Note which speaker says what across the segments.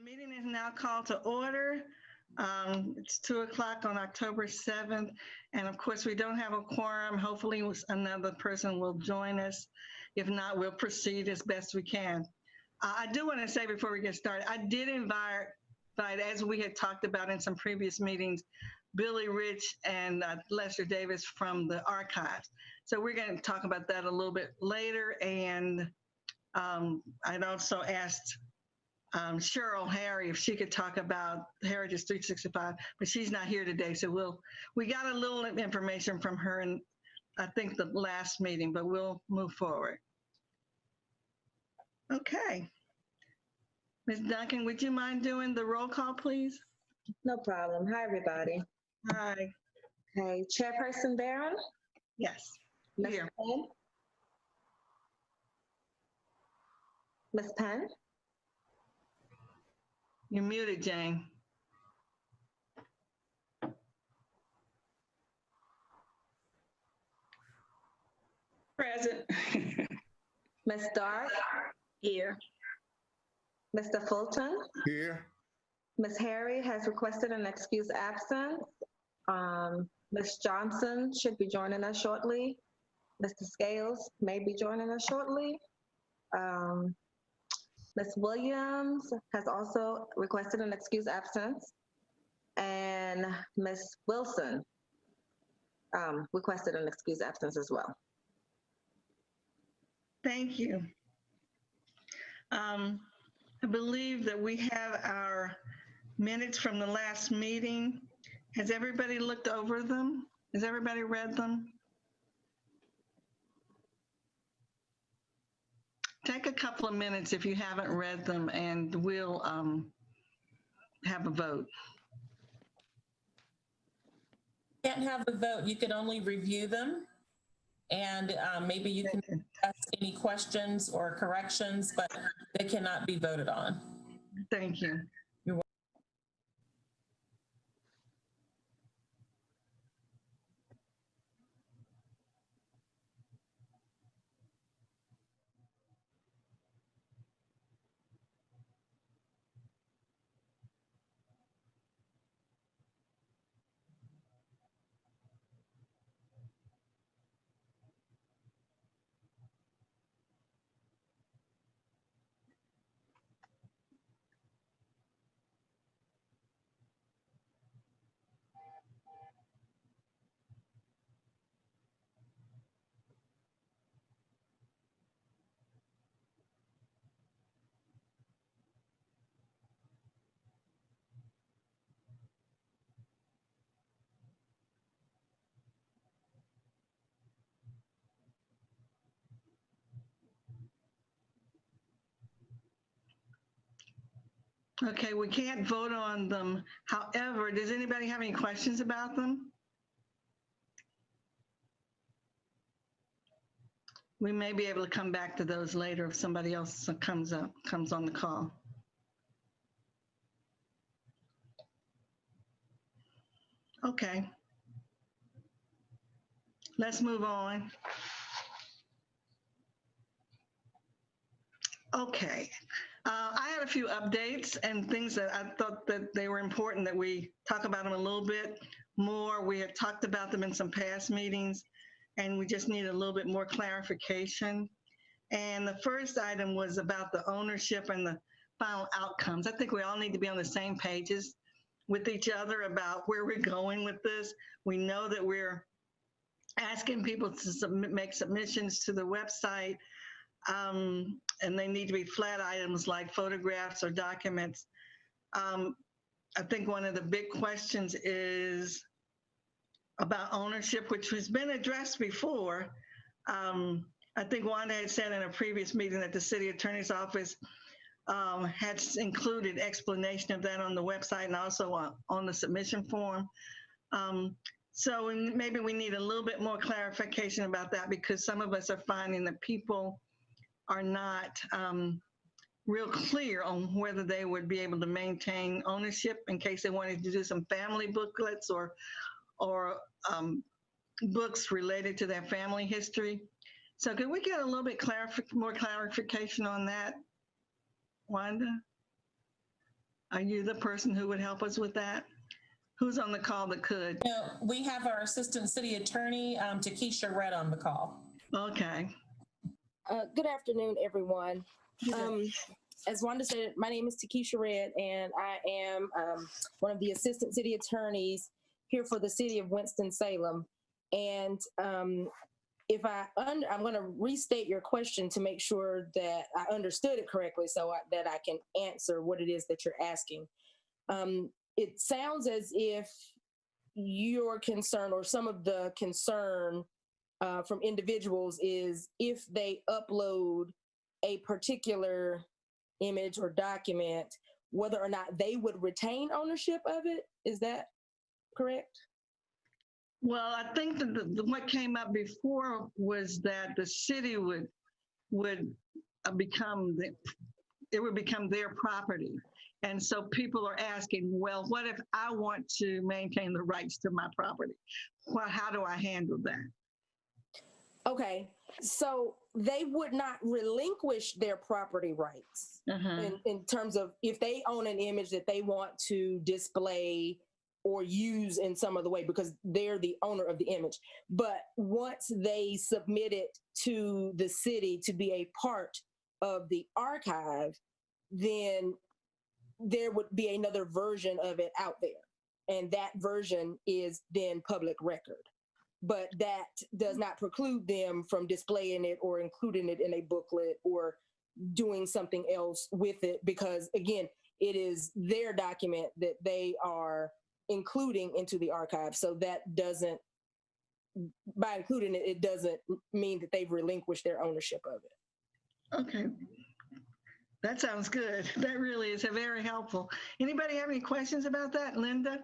Speaker 1: Meeting is now called to order. It's 2 o'clock on October 7th. And of course, we don't have a quorum. Hopefully another person will join us. If not, we'll proceed as best we can. I do want to say before we get started, I did invite, as we had talked about in some previous meetings, Billy Rich and Lester Davis from the archives. So we're going to talk about that a little bit later. And I'd also asked Cheryl Harry if she could talk about Heritage 365, but she's not here today. So we got a little information from her in, I think, the last meeting, but we'll move forward. Okay. Ms. Duncan, would you mind doing the roll call, please?
Speaker 2: No problem. Hi, everybody.
Speaker 1: Hi.
Speaker 2: Okay, Chairperson Barron?
Speaker 1: Yes.
Speaker 2: Ms.
Speaker 1: Here.
Speaker 2: Penn? Ms. Penn?
Speaker 1: You're muted, Jane.
Speaker 3: Present.
Speaker 2: Ms. Dark?
Speaker 3: Here.
Speaker 2: Mr. Fulton?
Speaker 4: Here.
Speaker 2: Ms. Harry has requested an excused absence. Ms. Johnson should be joining us shortly. Mr. Scales may be joining us shortly. Ms. Williams has also requested an excused absence. And Ms. Wilson requested an excused absence as well.
Speaker 1: Thank you. I believe that we have our minutes from the last meeting. Has everybody looked over them? Has everybody read them? Take a couple of minutes if you haven't read them, and we'll have a vote.
Speaker 5: Can't have a vote. You can only review them, and maybe you can ask any questions or corrections, but they cannot be voted on.
Speaker 1: Thank you.
Speaker 5: You're welcome.
Speaker 1: Okay, we can't vote on them. However, does anybody have any questions about them? We may be able to come back to those later if somebody else comes on the call. Okay. Let's move on. Okay. I had a few updates and things that I thought that they were important that we talk about them a little bit more. We had talked about them in some past meetings, and we just need a little bit more clarification. And the first item was about the ownership and the final outcomes. I think we all need to be on the same pages with each other about where we're going with this. We know that we're asking people to make submissions to the website, and they need to be flat items like photographs or documents. I think one of the big questions is about ownership, which has been addressed before. I think Wanda had said in a previous meeting that the city attorney's office had included explanation of that on the website and also on the submission form. So maybe we need a little bit more clarification about that, because some of us are finding that people are not real clear on whether they would be able to maintain ownership in case they wanted to do some family booklets or books related to their family history. So could we get a little bit more clarification on that, Wanda? Are you the person who would help us with that? Who's on the call that could?
Speaker 5: No, we have our Assistant City Attorney, Takesha Red, on the call.
Speaker 1: Okay.
Speaker 4: Good afternoon, everyone. As Wanda said, my name is Takesha Red, and I am one of the Assistant City Attorneys here for the City of Winston-Salem. And I'm going to restate your question to make sure that I understood it correctly, so that I can answer what it is that you're asking. It sounds as if your concern, or some of the concern from individuals, is if they upload a particular image or document, whether or not they would retain ownership of it. Is that correct?
Speaker 1: Well, I think that what came up before was that the city would become it would become their property. And so people are asking, well, what if I want to maintain the rights to my property? Well, how do I handle that?
Speaker 4: Okay, so they would not relinquish their property rights in terms of if they own an image that they want to display or use in some other way, because they're the owner of the image. But once they submit it to the city to be a part of the archive, then there would be another version of it out there. And that version is then public record. But that does not preclude them from displaying it or including it in a booklet or doing something else with it, because again, it is their document that they are including into the archive. So that doesn't, by including it, it doesn't mean that they've relinquished their ownership of it.
Speaker 1: Okay. That sounds good. That really is very helpful. Anybody have any questions about that, Linda?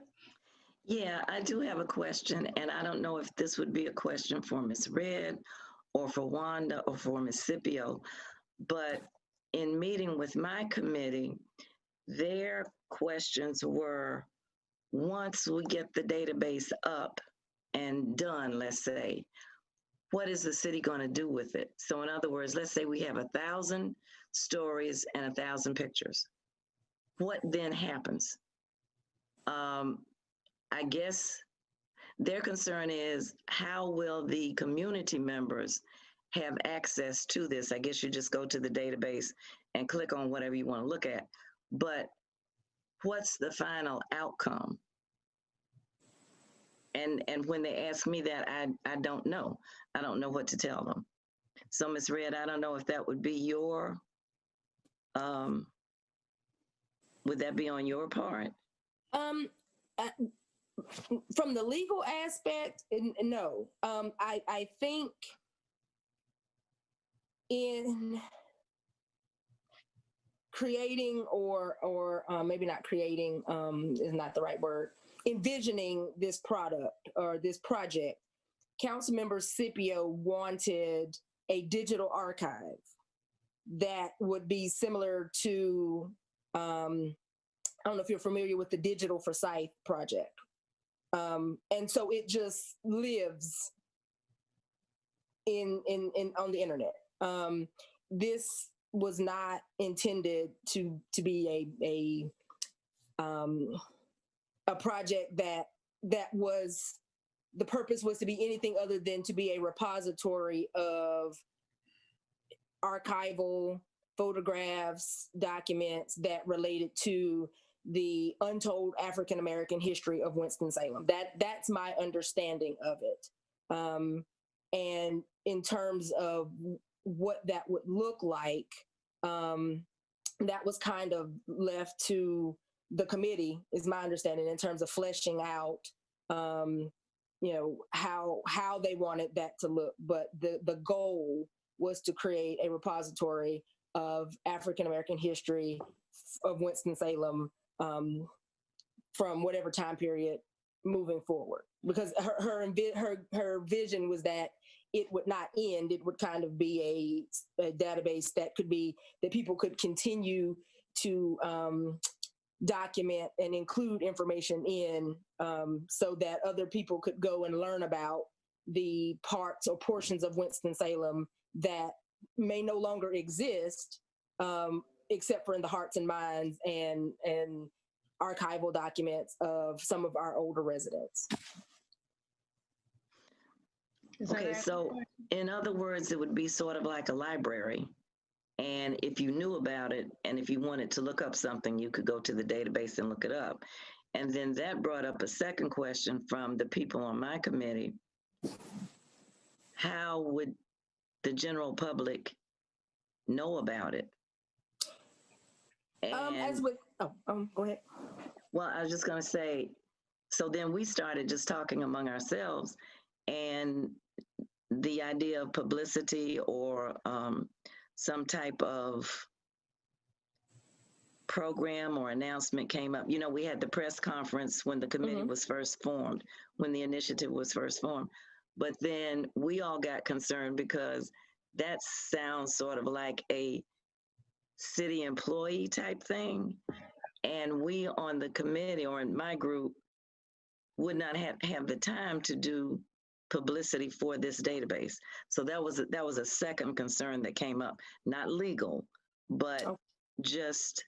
Speaker 3: Yeah, I do have a question, and I don't know if this would be a question for Ms. Red or for Wanda or for Ms. Scipio, but in meeting with my committee, their questions were, once we get the database up and done, let's say, what is the city going to do with it? So in other words, let's say we have 1,000 stories and 1,000 pictures. What then happens? I guess their concern is, how will the community members have access to this? I guess you just go to the database and click on whatever you want to look at. But what's the final outcome? And when they ask me that, I don't know. I don't know what to tell them. So Ms. Red, I don't know if that would be your, would that be on your part?
Speaker 4: From the legal aspect, no. I think in creating or maybe not creating is not the right word, envisioning this product or this project, Councilmember Scipio wanted a digital archive that would be similar to, I don't know if you're familiar with the Digital for Sight project. And so it just lives on the internet. This was not intended to be a project that was, the purpose was to be anything other than to be a repository of archival photographs, documents that related to the untold African American history of Winston-Salem. That's my understanding of it. And in terms of what that would look like, that was kind of left to the committee, is my understanding, in terms of fleshing out, how they wanted that to look. But the goal was to create a repository of African American history of Winston-Salem from whatever time period moving forward. Because her vision was that it would not end. It would kind of be a database that people could continue to document and include information in, so that other people could go and learn about the parts or portions of Winston-Salem that may no longer exist, except for in the hearts and minds and archival documents of some of our older residents.
Speaker 3: Okay, so in other words, it would be sort of like a library. And if you knew about it, and if you wanted to look up something, you could go to the database and look it up. And then that brought up a second question from the people on my committee. How would the general public know about it? And,
Speaker 4: go ahead.
Speaker 3: well, I was just going to say, so then we started just talking among ourselves, and the idea of publicity or some type of program or announcement came up. You know, we had the press conference when the committee was first formed, when the initiative was first formed. But then we all got concerned because that sounds sort of like a city employee type thing. And we on the committee, or in my group, would not have the time to do publicity for this database. So that was a second concern that came up. Not legal, but just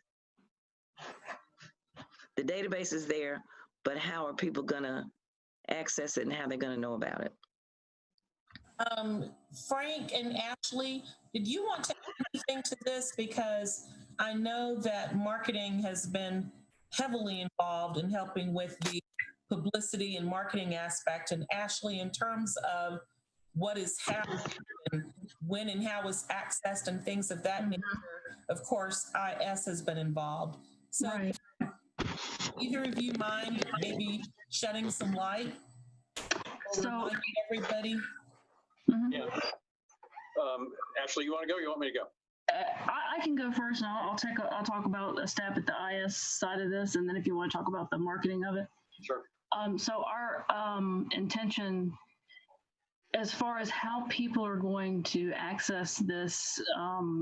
Speaker 3: the database is there, but how are people gonna access it and how they're gonna know about it?
Speaker 5: Frank and Ashley, did you want to add anything to this? Because I know that marketing has been heavily involved in helping with the publicity and marketing aspect. And Ashley, in terms of what is happening, when and how it's accessed and things of that nature, of course, IS has been involved. So
Speaker 6: Right.
Speaker 5: either of you mind maybe shedding some light or reminding everybody?
Speaker 7: Yeah. Ashley, you want to go? Or you want me to go?
Speaker 6: I can go first, and I'll talk about a step at the IS side of this, and then if you want to talk about the marketing of it.
Speaker 7: Sure.
Speaker 6: So our intention, as far as how people are going to access this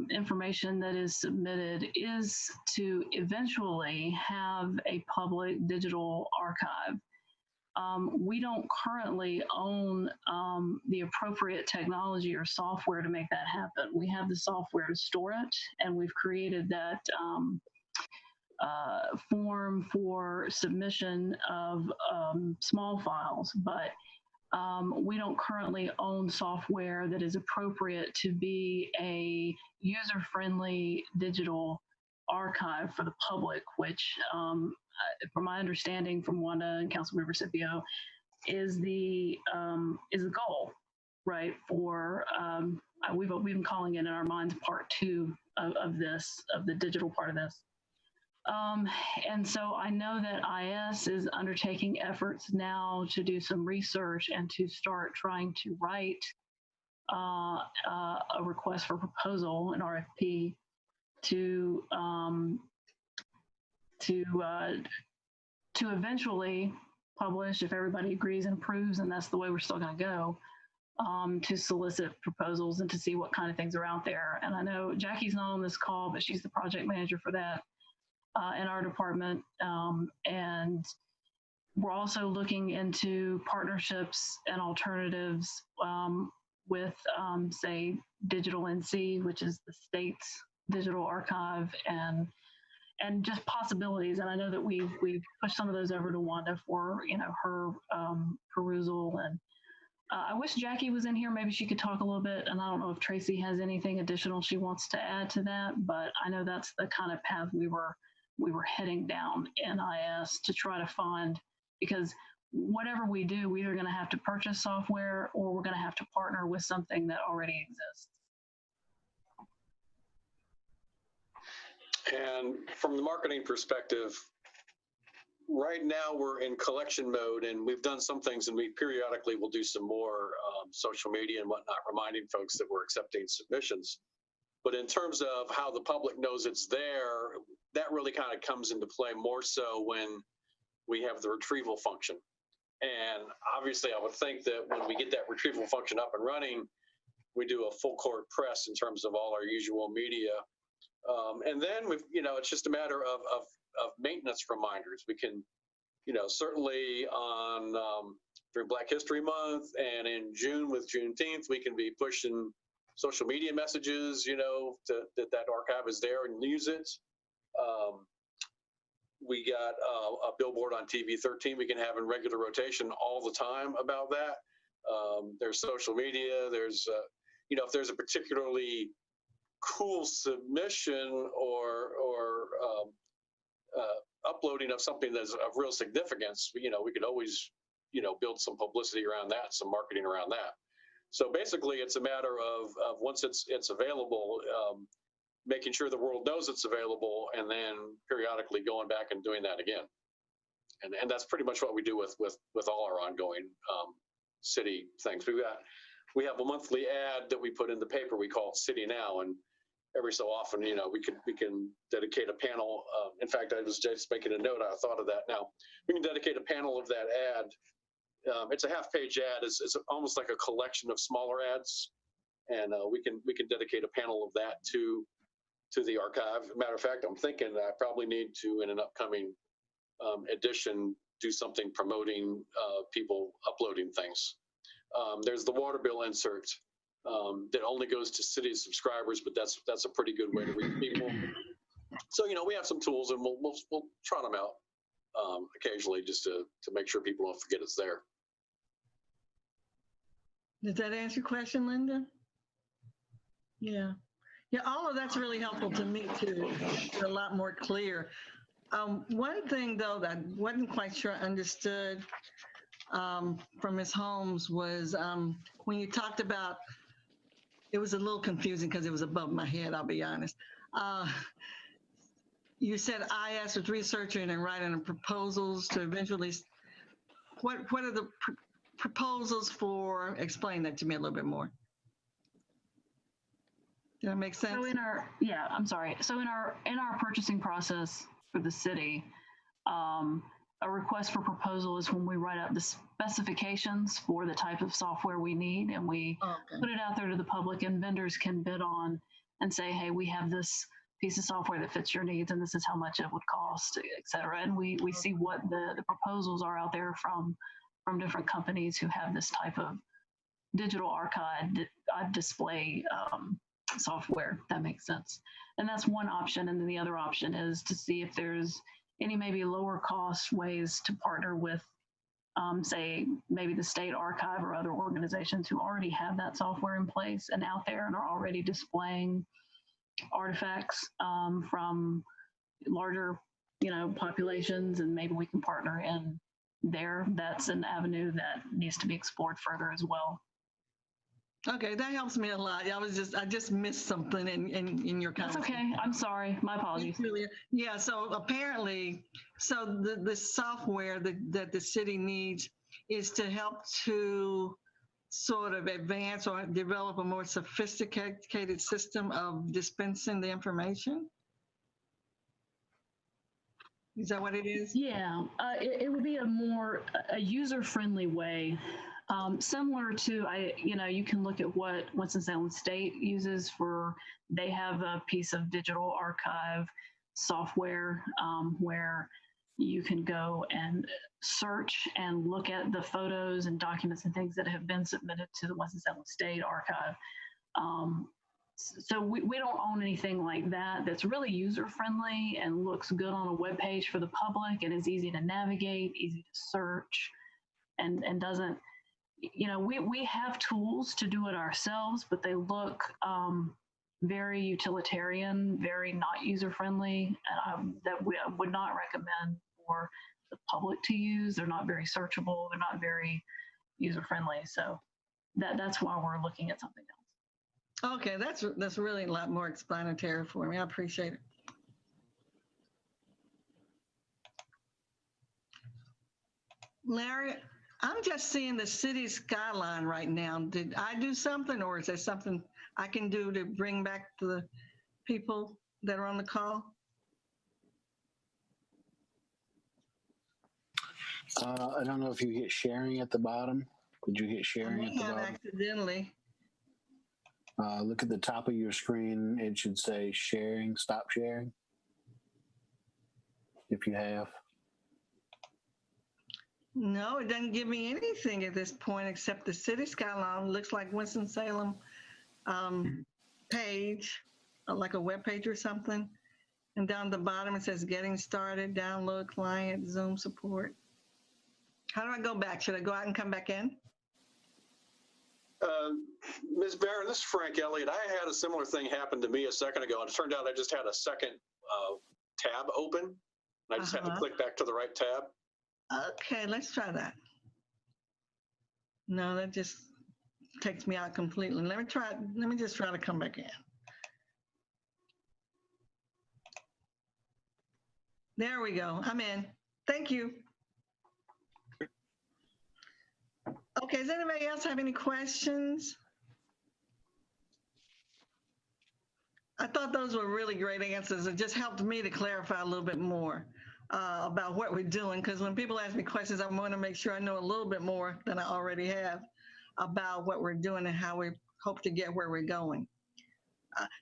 Speaker 6: information that is submitted, is to eventually have a public digital archive. We don't currently own the appropriate technology or software to make that happen. We have the software to store it, and we've created that form for submission of small files, but we don't currently own software that is appropriate to be a user-friendly digital archive for the public, which, from my understanding from Wanda and Councilmember Scipio, is the goal, right? For we've been calling it in our minds part 2 of the digital part of this. And so I know that IS is undertaking efforts now to do some research and to start trying to write a request for proposal, an RFP, to eventually publish, if everybody agrees and approves, and that's the way we're still going to go, to solicit proposals and to see what kind of things are out there. And I know Jackie's not on this call, but she's the project manager for that in our department. And we're also looking into partnerships and alternatives with, say, Digital NC, which is the state's digital archive, and just possibilities. And I know that we've pushed some of those over to Wanda for, her perusal. And I wish Jackie was in here. Maybe she could talk a little bit. And I don't know if Tracy has anything additional she wants to add to that, but I know that's the kind of path we were heading down in IS to try to find, because whatever we do, we're either going to have to purchase software or we're going to have to partner with something that already exists.
Speaker 7: And from the marketing perspective, right now we're in collection mode, and we've done some things, and we periodically will do some more social media and whatnot, reminding folks that we're accepting submissions. But in terms of how the public knows it's there, that really kind of comes into play more so when we have the retrieval function. And obviously, I would think that when we get that retrieval function up and running, we do a full court press in terms of all our usual media. And then it's just a matter of maintenance reminders. We can, certainly during Black History Month and in June with Juneteenth, we can be pushing social media messages, that archive is there and use it. We got a billboard on TV 13 we can have in regular rotation all the time about that. There's social media. There's, if there's a particularly cool submission or uploading of something that's of real significance, we could always, build some publicity around that, some marketing around that. So basically, it's a matter of once it's available, making sure the world knows it's available, and then periodically going back and doing that again. And that's pretty much what we do with all our ongoing city things. We have a monthly ad that we put in the paper. We call it City Now, and every so often, we can dedicate a panel. In fact, I was just making a note. I thought of that now. We can dedicate a panel of that ad. It's a half-page ad. It's almost like a collection of smaller ads, and we can dedicate a panel of that to the archive. Matter of fact, I'm thinking that I probably need to, in an upcoming edition, do something promoting people uploading things. There's the water bill insert that only goes to city subscribers, but that's a pretty good way to reach people. So we have some tools, and we'll trot them out occasionally just to make sure people don't forget it's there.
Speaker 1: Does that answer your question, Linda? Yeah. Yeah, all of that's really helpful to me too. It's a lot more clear. One thing though that I wasn't quite sure I understood from Ms. Holmes was when you talked about, it was a little confusing because it was above my head, I'll be honest. You said IS was researching and writing proposals to eventually, what are the proposals for? Explain that to me a little bit more. Does that make sense?
Speaker 6: So I'm sorry. So in our purchasing process for the city, a request for proposal is when we write out the specifications for the type of software we need, and we put it out there to the public, and vendors can bid on and say, hey, we have this piece of software that fits your needs, and this is how much it would cost, et cetera. And we see what the proposals are out there from different companies who have this type of digital archive display software. That makes sense. And that's one option. And then the other option is to see if there's any maybe lower cost ways to partner with, say, maybe the state archive or other organizations who already have that software in place and out there and are already displaying artifacts from larger, populations, and maybe we can partner in there. That's an avenue that needs to be explored further as well.
Speaker 1: Okay, that helps me a lot. I just missed something in your
Speaker 6: That's
Speaker 1: conversation.
Speaker 6: okay. I'm sorry. My apologies.
Speaker 1: Yeah, so apparently, the software that the city needs is to help to sort of advance or develop a more sophisticated system of dispensing the information? Is that what it is?
Speaker 6: Yeah, it would be a user-friendly way. Similar to, you can look at what Winston-Salem State uses they have a piece of digital archive software where you can go and search and look at the photos and documents and things that have been submitted to the Winston-Salem State archive. So we don't own anything like that that's really user-friendly and looks good on a web page for the public and is easy to navigate, easy to search, and doesn't, we have tools to do it ourselves, but they look very utilitarian, very not user-friendly, that we would not recommend for the public to use. They're not very searchable. They're not very user-friendly. So that's why we're looking at something else.
Speaker 1: Okay, that's really a lot more explanatory for me. I appreciate it. Larry, I'm just seeing the city skyline right now. Did I do something, or is there something I can do to bring back to the people that are on the call?
Speaker 8: I don't know if you hit sharing at the bottom. Did you hit sharing at the bottom?
Speaker 1: Accidentally.
Speaker 8: Look at the top of your screen. It should say sharing, stop sharing. If you have.
Speaker 1: No, it doesn't give me anything at this point except the city skyline. Looks like Winston-Salem page, like a web page or something. And down the bottom, it says getting started, download client, Zoom support. How do I go back? Should I go out and come back in?
Speaker 7: Ms. Barron, this is Frank Elliott. I had a similar thing happen to me a second ago. And it turned out I just had a second tab open. And I just had to click back to the right tab.
Speaker 1: Okay, let's try that. No, that just takes me out completely. Let me just try to come back in. There we go. I'm in. Thank you. Okay, does anybody else have any questions? I thought those were really great answers. It just helped me to clarify a little bit more about what we're doing, because when people ask me questions, I want to make sure I know a little bit more than I already have about what we're doing and how we hope to get where we're going.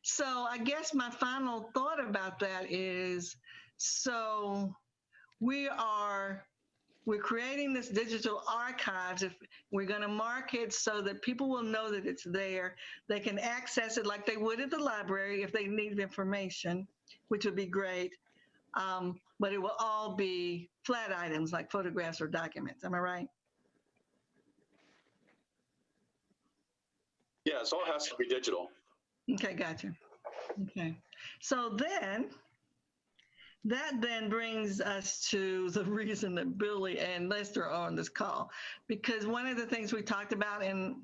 Speaker 1: So I guess my final thought about that is, so we're creating this digital archives. If we're going to mark it so that people will know that it's there, they can access it like they would at the library if they need information, which would be great. But it will all be flat items like photographs or documents. Am I right?
Speaker 7: Yes, all has to be digital.
Speaker 1: Okay, gotcha. Okay. So that then brings us to the reason that Billy and Lester are on this call, because one of the things we talked about in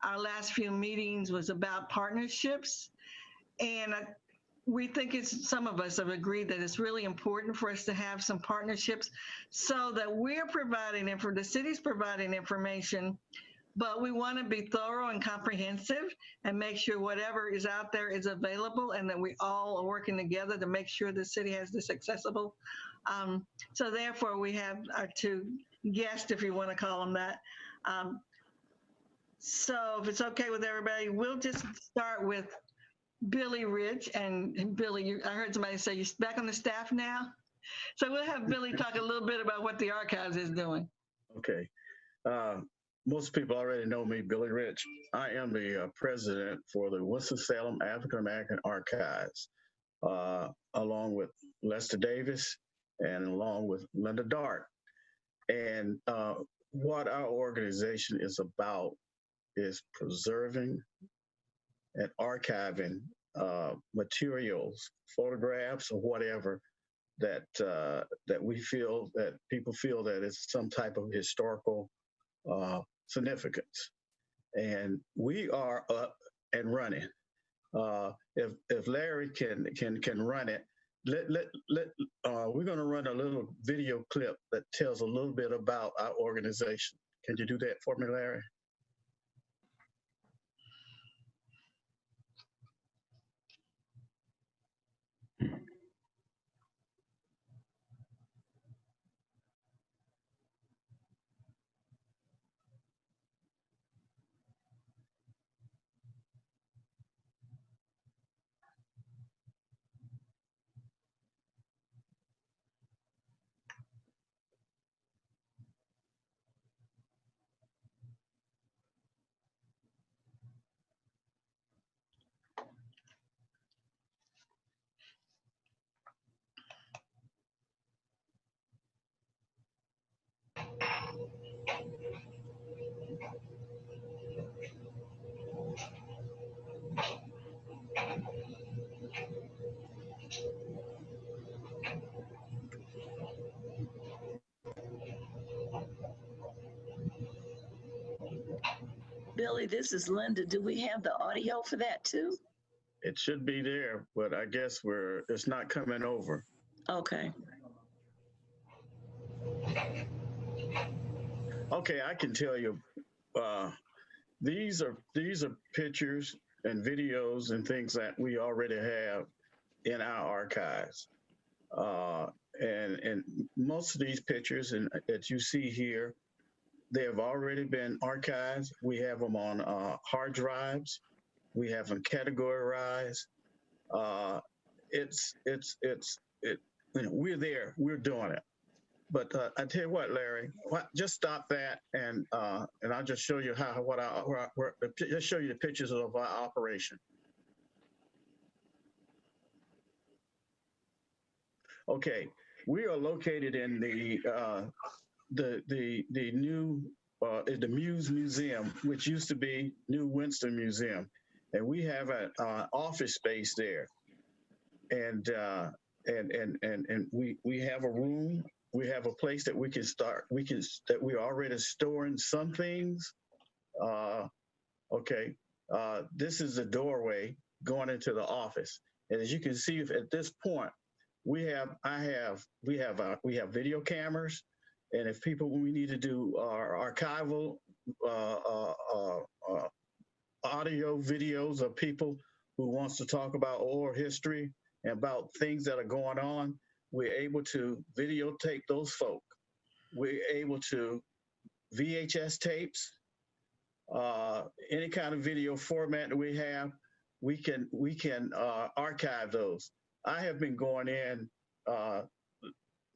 Speaker 1: our last few meetings was about partnerships. And we think some of us have agreed that it's really important for us to have some partnerships so that we're providing, and for the city's providing information, but we want to be thorough and comprehensive and make sure whatever is out there is available, and that we all are working together to make sure the city has this accessible. So therefore, we have our two guests, if you want to call them that. So if it's okay with everybody, we'll just start with Billy Rich. And Billy, I heard somebody say you're back on the staff now. So we'll have Billy talk a little bit about what the archives is doing.
Speaker 9: Okay. Most people already know me, Billy Rich. I am the president for the Winston-Salem African American Archives, along with Lester Davis and along with Linda Dart. And what our organization is about is preserving and archiving materials, photographs, or whatever that we feel that people feel that it's some type of historical significance. And we are up and running. If Larry can run it, we're going to run a little video clip that tells a little bit about our organization. Can you do that for me, Larry?
Speaker 3: Billy, this is Linda. Do we have the audio for that too?
Speaker 9: It should be there, but I guess it's not coming over.
Speaker 3: Okay.
Speaker 9: Okay, I can tell you, these are pictures and videos and things that we already have in our archives. And most of these pictures that you see here, they have already been archived. We have them on hard drives. We have them categorized. We're there. We're doing it. But I tell you what, Larry, just stop that, and I'll just show you just show you the pictures of our operation. Okay, we are located in the new the Muse Museum, which used to be New Winston Museum, and we have an office space there, and we have a room. We have a place that we're already storing some things. Okay, this is the doorway going into the office, and as you can see at this point, we have video cameras, and if we need to do our archival audio videos of people who wants to talk about oral history and about things that are going on, we're able to videotape those folk. We're able to VHS tapes, any kind of video format that we have, we can archive those. I have been going in,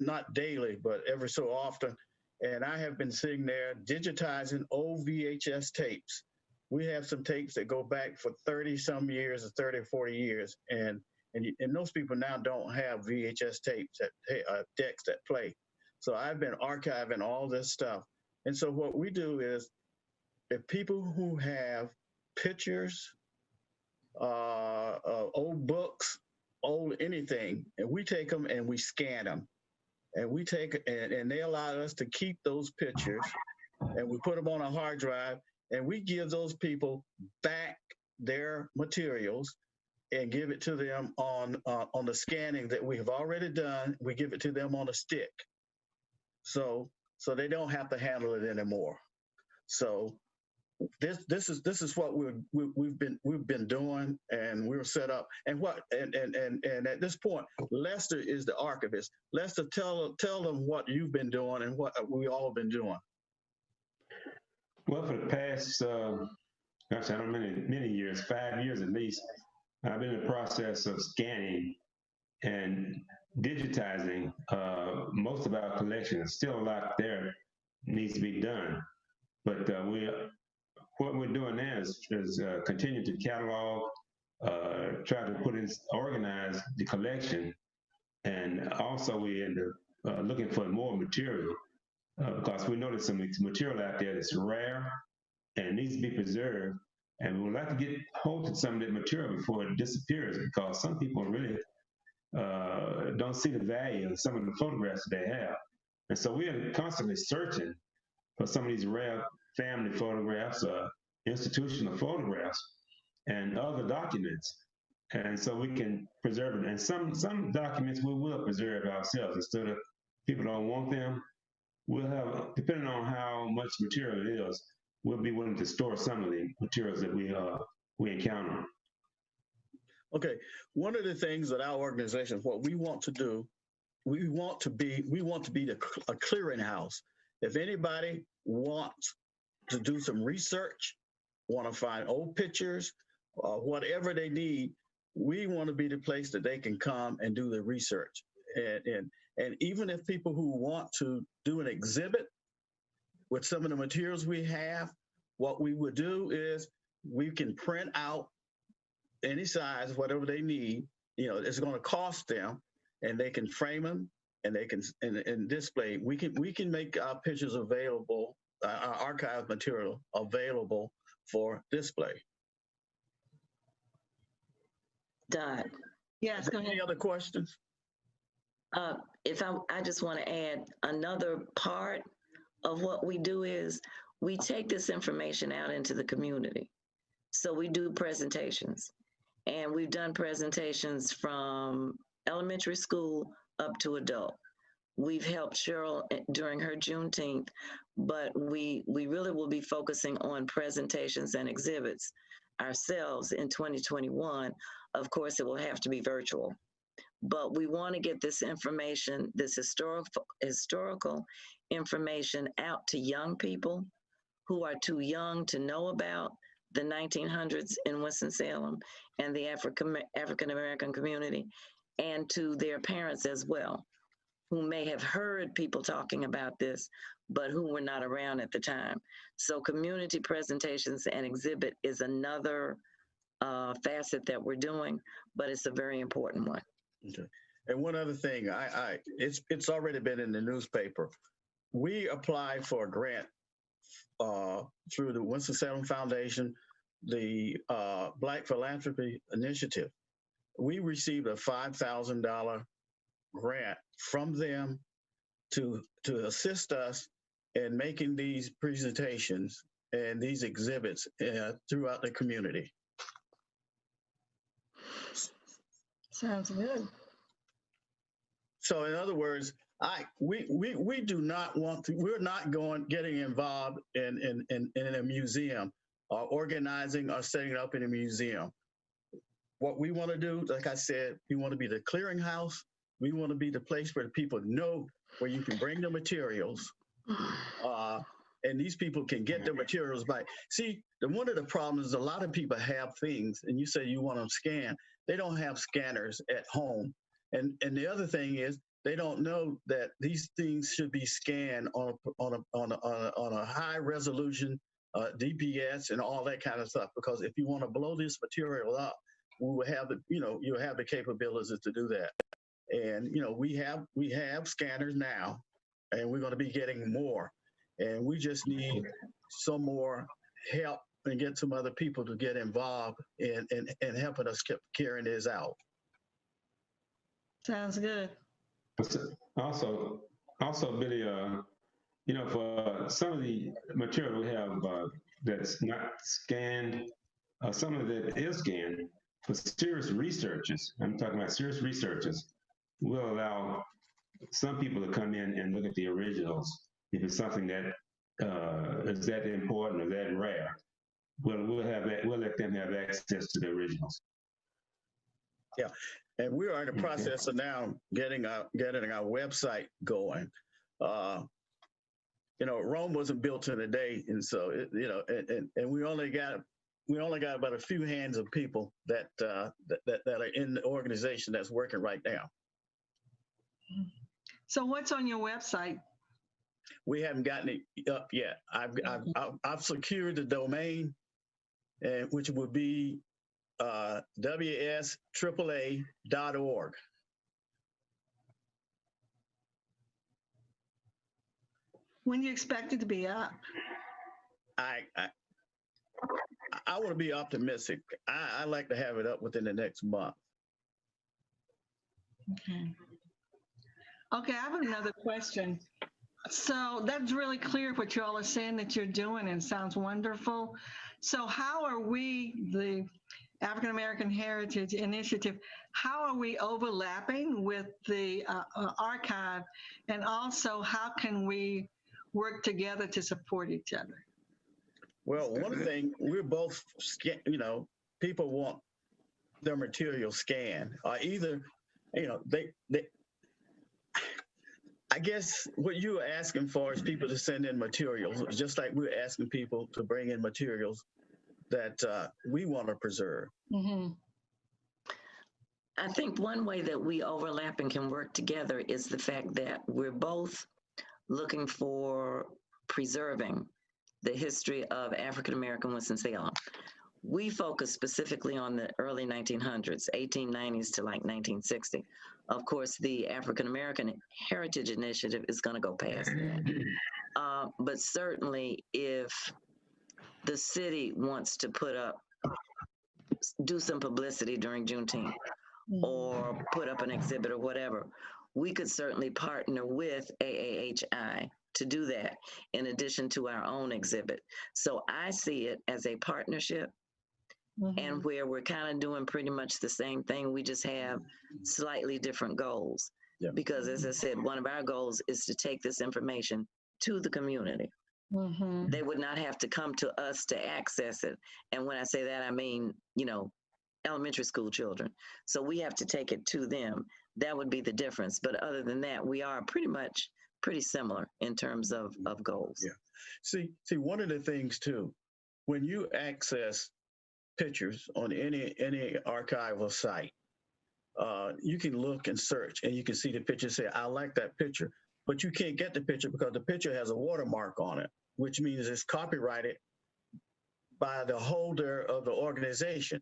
Speaker 9: not daily, but every so often, and I have been sitting there digitizing old VHS tapes. We have some tapes that go back for 30 some years or 30 or 40 years, and most people now don't have VHS tapes, decks that play. So I've been archiving all this stuff. And so what we do is, if people who have pictures, old books, old anything, and we take them and we scan them, and we take and they allow us to keep those pictures, and we put them on a hard drive, and we give those people back their materials and give it to them on the scanning that we have already done. We give it to them on a stick, so they don't have to handle it anymore. So this is what we've been doing, and we're set up. And at this point, Lester is the archivist. Lester, tell them what you've been doing and what we all been doing.
Speaker 10: Well, for the past, gosh, I don't know, many years, 5 years at least, I've been in the process of scanning and digitizing most of our collection. Still a lot there needs to be done, but what we're doing now is continue to catalog, try to organize the collection, and also we're looking for more material because we know there's some material out there that's rare and needs to be preserved, and we would like to get hold of some of that material before it disappears, because some people really don't see the value of some of the photographs that they have. And so we are constantly searching for some of these rare family photographs, institutional photographs, and other documents. And so we can preserve it. And some documents we will preserve ourselves. Instead of people don't want them, we'll have, depending on how much material it is, we'll be willing to store some of the materials that we encounter.
Speaker 9: Okay, one of the things that our organization, what we want to do, we want to be a clearinghouse. If anybody wants to do some research, want to find old pictures, whatever they need, we want to be the place that they can come and do the research. And even if people who want to do an exhibit with some of the materials we have, what we would do is we can print out any size, whatever they need. You know, it's going to cost them, and they can frame them and they can and display. We can make our pictures available, our archive material available for display.
Speaker 3: Dot.
Speaker 1: Yes, go ahead.
Speaker 9: Any other questions?
Speaker 3: I just want to add another part of what we do is we take this information out into the community. So we do presentations, and we've done presentations from elementary school up to adult. We've helped Cheryl during her Juneteenth, but we really will be focusing on presentations and exhibits ourselves in 2021. Of course, it will have to be virtual, but we want to get this information, this historical information out to young people who are too young to know about the 1900s in Winston-Salem and the African-American community, and to their parents as well. who may have heard people talking about this, but who were not around at the time. So community presentations and exhibit is another facet that we're doing, but it's a very important one.
Speaker 9: Okay. And one other thing, it's already been in the newspaper. We applied for a grant through the Winston-Salem Foundation, the Black Philanthropy Initiative. We received a $5,000 grant from them to assist us in making these presentations and these exhibits throughout the community.
Speaker 1: Sounds good.
Speaker 9: So in other words, we do not want to, we're not getting involved in a museum or organizing or setting up in a museum. What we want to do, like I said, we want to be the clearinghouse. We want to be the place where the people know where you can bring the materials. And these people can get their materials by. See, one of the problems is a lot of people have things, and you say you want them scanned. They don't have scanners at home. And the other thing is they don't know that these things should be scanned on a high resolution DPS and all that kind of stuff. Because if you want to blow this material up, we will have the you'll have the capabilities to do that. And we have scanners now, and we're going to be getting more. And we just need some more help and get some other people to get involved in helping us keep carrying this out.
Speaker 1: Sounds good.
Speaker 10: Also, Billy, for some of the material we have that's not scanned, some of it is scanned. For serious researchers, I'm talking about serious researchers, we'll allow some people to come in and look at the originals. If it's something that is that important or that rare, we'll let them have access to the originals.
Speaker 9: Yeah, and we are in the process of now getting our website going. Rome wasn't built in a day, and so and we only got about a few hands of people that are in the organization that's working right now.
Speaker 1: So what's on your website?
Speaker 9: We haven't gotten it up yet. I've secured the domain, which would be wsAAA.org.
Speaker 1: When do you expect it to be up?
Speaker 9: I want to be optimistic. I like to have it up within the next month.
Speaker 1: Okay, I have another question. So that's really clear what you all are saying that you're doing, and sounds wonderful. So how are we, the African American Heritage Initiative, how are we overlapping with the archive? And also, how can we work together to support each other?
Speaker 9: Well, one thing, we're both, people want their material scanned, or either, I guess what you are asking for is people to send in materials, just like we're asking people to bring in materials that we want to preserve.
Speaker 1: Mm-hmm.
Speaker 3: I think one way that we overlap and can work together is the fact that we're both looking for preserving the history of African American Winston-Salem. We focus specifically on the early 1900s, 1890s to like 1960. Of course, the African American Heritage Initiative is going to go past that. But certainly, if the city wants to do some publicity during Juneteenth, or put up an exhibit or whatever, we could certainly partner with AAHI to do that in addition to our own exhibit. So I see it as a partnership, and where we're kind of doing pretty much the same thing. We just have slightly different goals.
Speaker 9: Yeah.
Speaker 3: Because as I said, one of our goals is to take this information to the community. They would not have to come to us to access it. And when I say that, I mean, elementary school children. So we have to take it to them. That would be the difference. But other than that, we are pretty similar in terms of goals.
Speaker 9: Yeah. See, one of the things too, when you access pictures on any archival site, you can look and search and you can see the picture, say, I like that picture, but you can't get the picture because the picture has a watermark on it, which means it's copyrighted by the holder of the organization.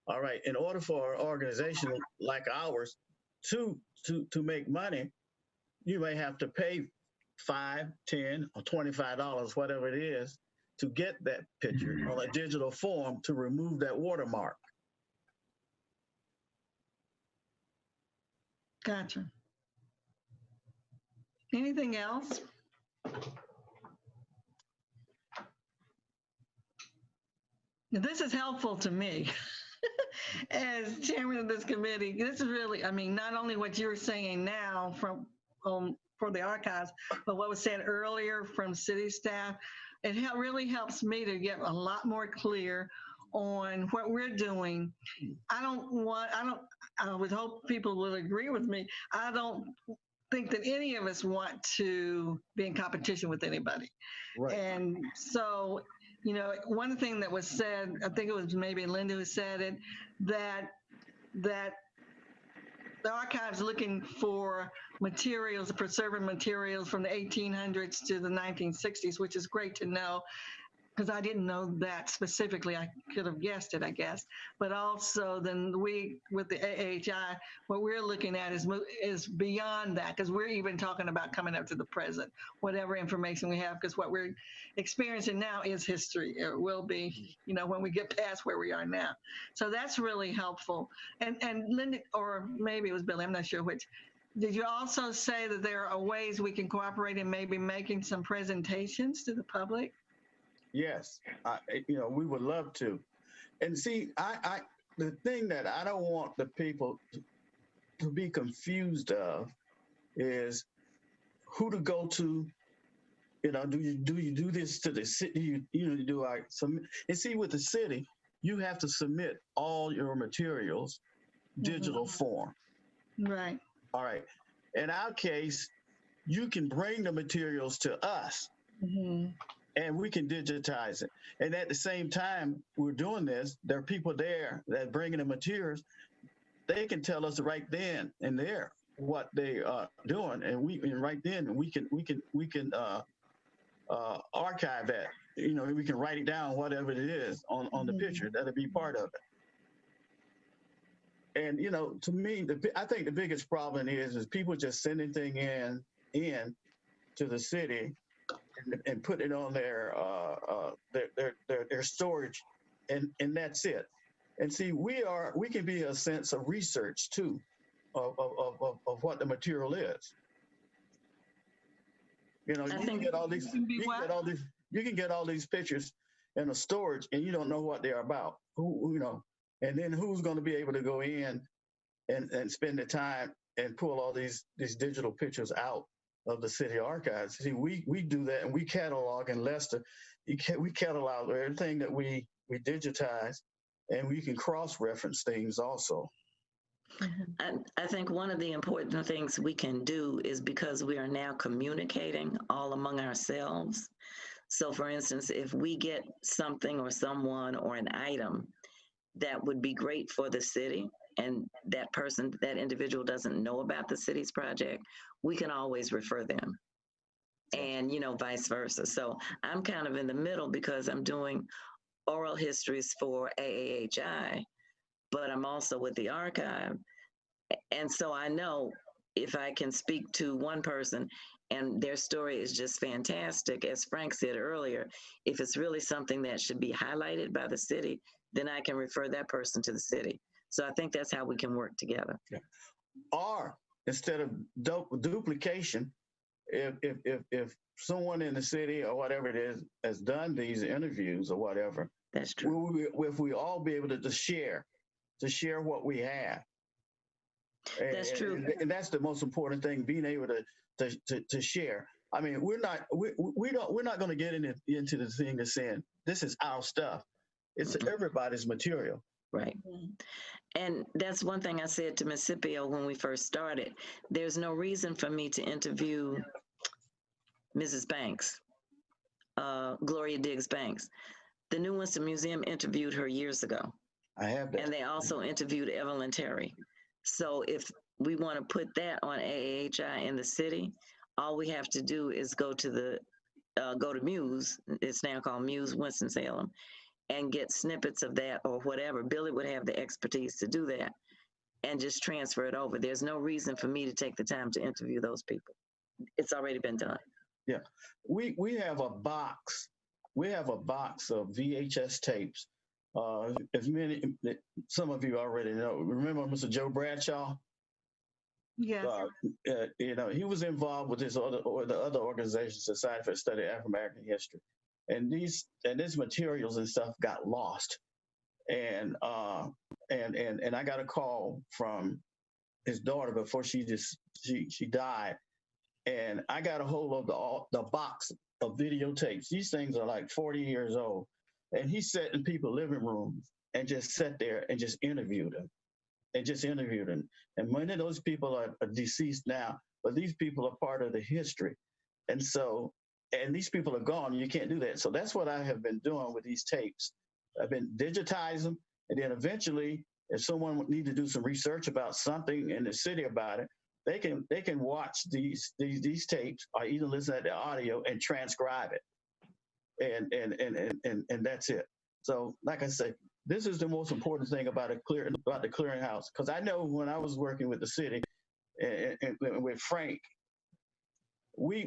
Speaker 9: All right. In order for an organization like ours to make money, you may have to pay $5, $10, or $25, whatever it is, to get that picture on a digital form to remove that watermark.
Speaker 1: Gotcha. Anything else? Now, this is helpful to me as chairman of this committee. This is really, I mean, not only what you're saying now from for the archives, but what was said earlier from city staff. It really helps me to get a lot more clear on what we're doing. I would hope people will agree with me. I don't think that any of us want to be in competition with anybody.
Speaker 9: Right.
Speaker 1: And so, you know, one thing that was said, I think it was maybe Linda who said it, that the archives looking for materials, preserving materials from the 1800s to the 1960s, which is great to know, because I didn't know that specifically. I could have guessed it, I guess. But also then we, with the AHI, what we're looking at is beyond that, because we're even talking about coming up to the present, whatever information we have, because what we're experiencing now is history. It will be, you know, when we get past where we are now. So that's really helpful. And Linda, or maybe it was Billy, I'm not sure which, did you also say that there are ways we can cooperate in maybe making some presentations to the public?
Speaker 9: Yes, you know, we would love to. And see, the thing that I don't want the people to be confused of is who to go to. You know, do you do this to the city? And see, with the city, you have to submit all your materials digital form.
Speaker 1: Right.
Speaker 9: All right. In our case, you can bring the materials to us. And we can digitize it. And at the same time we're doing this, there are people there that bringing the materials. They can tell us right then and there what they are doing, and right then we can archive that. You know, we can write it down, whatever it is on the picture. That'll be part of it. And you know, to me, I think the biggest problem is people just sending things in to the city. And put it on their storage, and that's it. And see, we can be a sense of research too, of what the material is. You know, you can get all these pictures in a storage, and you don't know what they're about. Who you know, and then who's going to be able to go in and spend the time and pull all these digital pictures out of the city archives. See, we do that, and we catalog in Leicester. We catalog everything that we digitize, and we can cross-reference things also.
Speaker 3: I think one of the important things we can do is, because we are now communicating all among ourselves. So for instance, if we get something or someone or an item that would be great for the city, and that individual doesn't know about the city's project, we can always refer them, and, you know, vice versa. So I'm kind of in the middle, because I'm doing oral histories for AAHI, but I'm also with the archive. And so I know if I can speak to one person and their story is just fantastic, as Frank said earlier, if it's really something that should be highlighted by the city, then I can refer that person to the city. So I think that's how we can work together.
Speaker 9: Yeah. Or instead of duplication, if someone in the city or whatever it is has done these interviews or whatever,
Speaker 3: that's true.
Speaker 9: If we all be able to share what we have.
Speaker 3: That's true.
Speaker 9: And that's the most important thing, being able to share. I mean, we're not going to get into the thing of saying this is our stuff. It's everybody's material.
Speaker 3: Right. And that's one thing I said to Ms. Scipio when we first started. There's no reason for me to interview Mrs. Banks, Gloria Diggs Banks. The New Winston Museum interviewed her years ago.
Speaker 9: I have that.
Speaker 3: And they also interviewed Evelyn Terry. So if we want to put that on AAHI in the city, all we have to do is go to Muse. It's now called Muse Winston-Salem, and get snippets of that or whatever. Billy would have the expertise to do that and just transfer it over. There's no reason for me to take the time to interview those people. It's already been done.
Speaker 9: Yeah, we have a box. We have a box of VHS tapes. Some of you already know. Remember Mr. Joe Bradshaw?
Speaker 1: Yes.
Speaker 9: He was involved with the other organization, Society for the Study of African American History, and these materials and stuff got lost, and I got a call from his daughter before she died, and I got a hold of the box of videotapes. These things are like 40 years old, and he sat in people's living rooms and just sat there and just interviewed them. And many of those people are deceased now, but these people are part of the history. And these people are gone, and you can't do that. So that's what I have been doing with these tapes. I've been digitizing them, and then eventually, if someone would need to do some research about something in the city about it, they can watch these tapes or even listen to the audio and transcribe it. And that's it. So like I say, this is the most important thing about the clearinghouse, because I know when I was working with the city and with Frank, we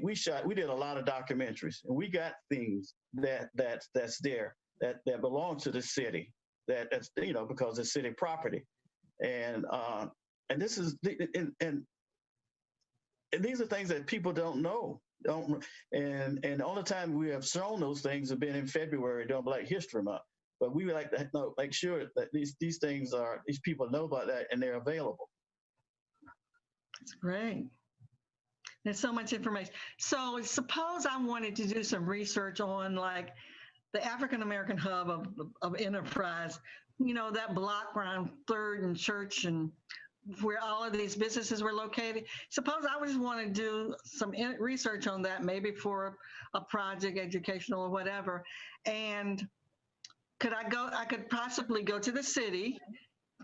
Speaker 9: did a lot of documentaries, and we got things that's there that belong to the city, that's because it's city property, and this is and these are things that people don't know. And the only time we have shown those things have been in February during Black History Month. But we would like to make sure that these people know about that and they're available.
Speaker 1: That's great. There's so much information. So suppose I wanted to do some research on like the African American hub of enterprise, that block around 3rd and Church and where all of these businesses were located. Suppose I just want to do some research on that, maybe for a project, educational or whatever. And I could possibly go to the city,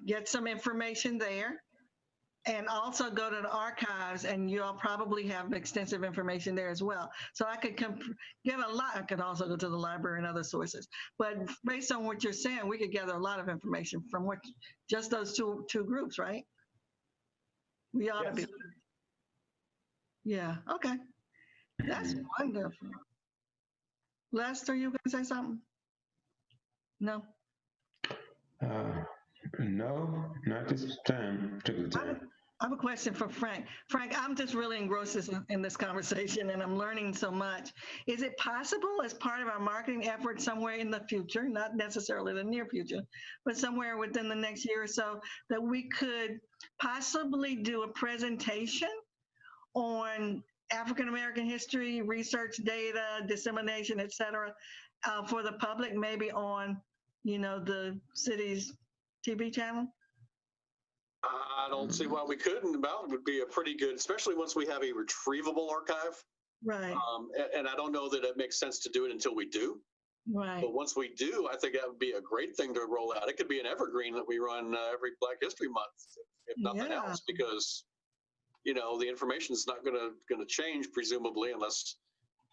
Speaker 1: get some information there, and also go to the archives, and you'll probably have extensive information there as well. So I could get a lot. I could also go to the library and other sources. But based on what you're saying, we could gather a lot of information from just those two groups, right? We ought to be. Yeah, okay. That's wonderful. Lester, you going to say something? No?
Speaker 10: No, not this particular time.
Speaker 1: I have a question for Frank. Frank, I'm just really engrossed in this conversation, and I'm learning so much. Is it possible, as part of our marketing effort somewhere in the future, not necessarily the near future, but somewhere within the next year or so, that we could possibly do a presentation on African American history, research, data, dissemination, et cetera, for the public, maybe on, the city's TV channel?
Speaker 7: I don't see why we couldn't. It would be a pretty good, especially once we have a retrievable archive.
Speaker 1: Right.
Speaker 7: And I don't know that it makes sense to do it until we do.
Speaker 1: Right.
Speaker 7: But once we do, I think that would be a great thing to roll out. It could be an evergreen that we run every Black History Month, if nothing else, because the information is not going to change presumably unless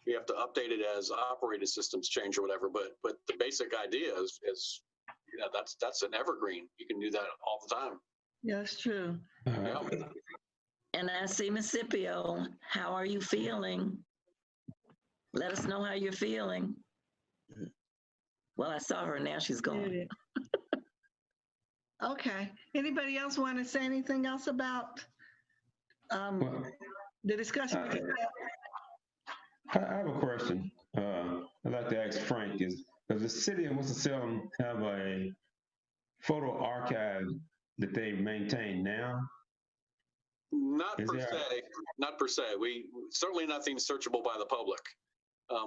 Speaker 7: we have to update it as operating systems change or whatever. But the basic idea is that's an evergreen. You can do that all the time.
Speaker 1: Yeah, that's true.
Speaker 7: Yeah.
Speaker 3: And I see Miss Scipio. How are you feeling? Let us know how you're feeling. Well, I saw her, now she's gone.
Speaker 1: Okay. Anybody else want to say anything else about the discussion?
Speaker 10: I have a question. I'd like to ask Frank, does the city of Winston-Salem have a photo archive that they maintain now?
Speaker 7: Not per se. We certainly nothing searchable by the public.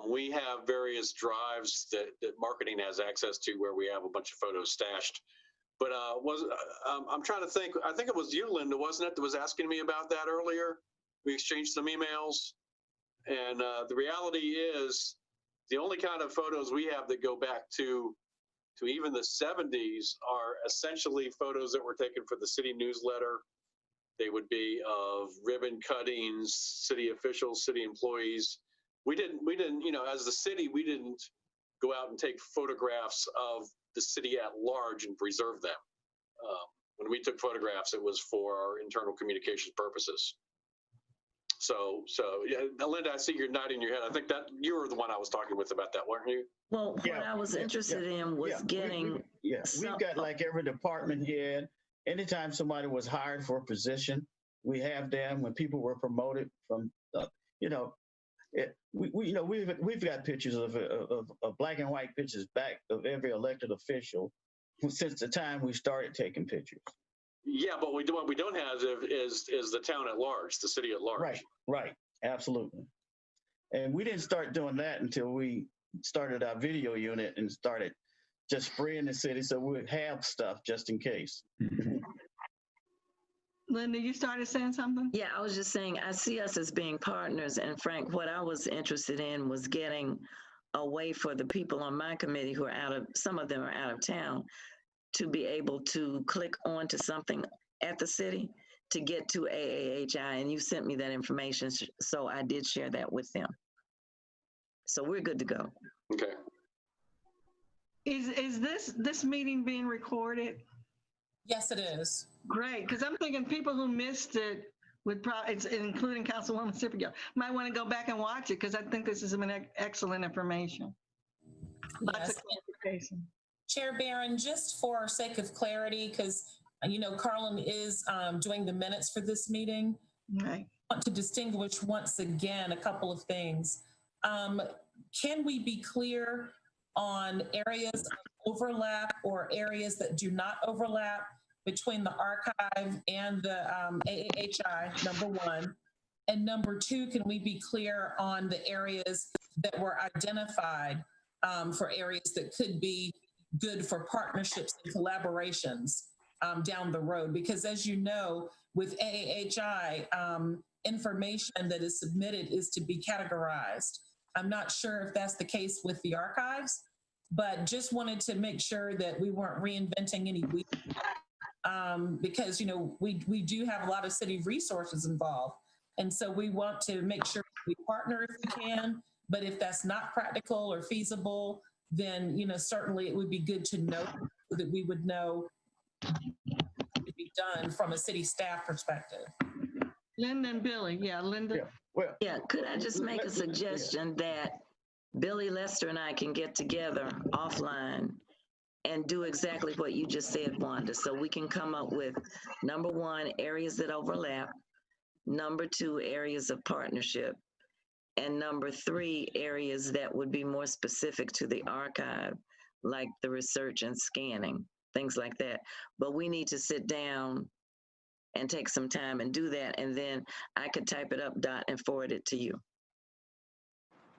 Speaker 7: We have various drives that marketing has access to where we have a bunch of photos stashed. But I'm trying to think. I think it was you, Linda, wasn't it, that was asking me about that earlier? We exchanged some emails, and the reality is, the only kind of photos we have that go back to even the 70s are essentially photos that were taken for the city newsletter They would be of ribbon cuttings, city officials, city employees. We didn't, as the city, we didn't go out and take photographs of the city at large and preserve them. When we took photographs, it was for our internal communications purposes. So yeah, Linda, I see you're nodding your head. I think that you were the one I was talking with about that, weren't you?
Speaker 3: Well, what I was interested in was getting.
Speaker 9: We've got like every department head. Anytime somebody was hired for a position, we have them. When people were promoted from, we've got pictures of black and white pictures back of every elected official since the time we started taking pictures.
Speaker 7: Yeah, but what we don't have is the town at large, the city at large.
Speaker 9: Right, absolutely. And we didn't start doing that until we started our video unit and started just spraying the city so we would have stuff just in case.
Speaker 1: Linda, you started saying something?
Speaker 3: Yeah, I was just saying, I see us as being partners. And Frank, what I was interested in was getting a way for the people on my committee who are some of them are out of town, to be able to click onto something at the city to get to AAHI. And you sent me that information, so I did share that with them. So we're good to go.
Speaker 7: Okay.
Speaker 1: Is this meeting being recorded?
Speaker 5: Yes, it is.
Speaker 1: Great, because I'm thinking people who missed it would probably, including Councilwoman Scipio, might want to go back and watch it because I think this has been excellent information. Lots of clarification.
Speaker 5: Chair Barron, just for sake of clarity, because Carlin is doing the minutes for this meeting.
Speaker 1: Right.
Speaker 5: I want to distinguish once again a couple of things. Can we be clear on areas of overlap or areas that do not overlap between the archive and the AAHI, number one? And number two, can we be clear on the areas that were identified for areas that could be good for partnerships and collaborations down the road? Because as you know, with AAHI, information that is submitted is to be categorized. I'm not sure if that's the case with the archives, but just wanted to make sure that we weren't reinventing any wheel. Because we do have a lot of city resources involved, and so we want to make sure we partner if we can. But if that's not practical or feasible, then certainly it would be good to know so that we would know what to be done from a city staff perspective.
Speaker 1: Linda and Billy, Linda.
Speaker 3: Yeah, could I just make a suggestion that Billy, Lester, and I can get together offline and do exactly what you just said, Wanda, so we can come up with, number one, areas that overlap, number two, areas of partnership, and number three, areas that would be more specific to the archive, like the research and scanning, things like that. But we need to sit down and take some time and do that, and then I could type it up, Dot, and forward it to you.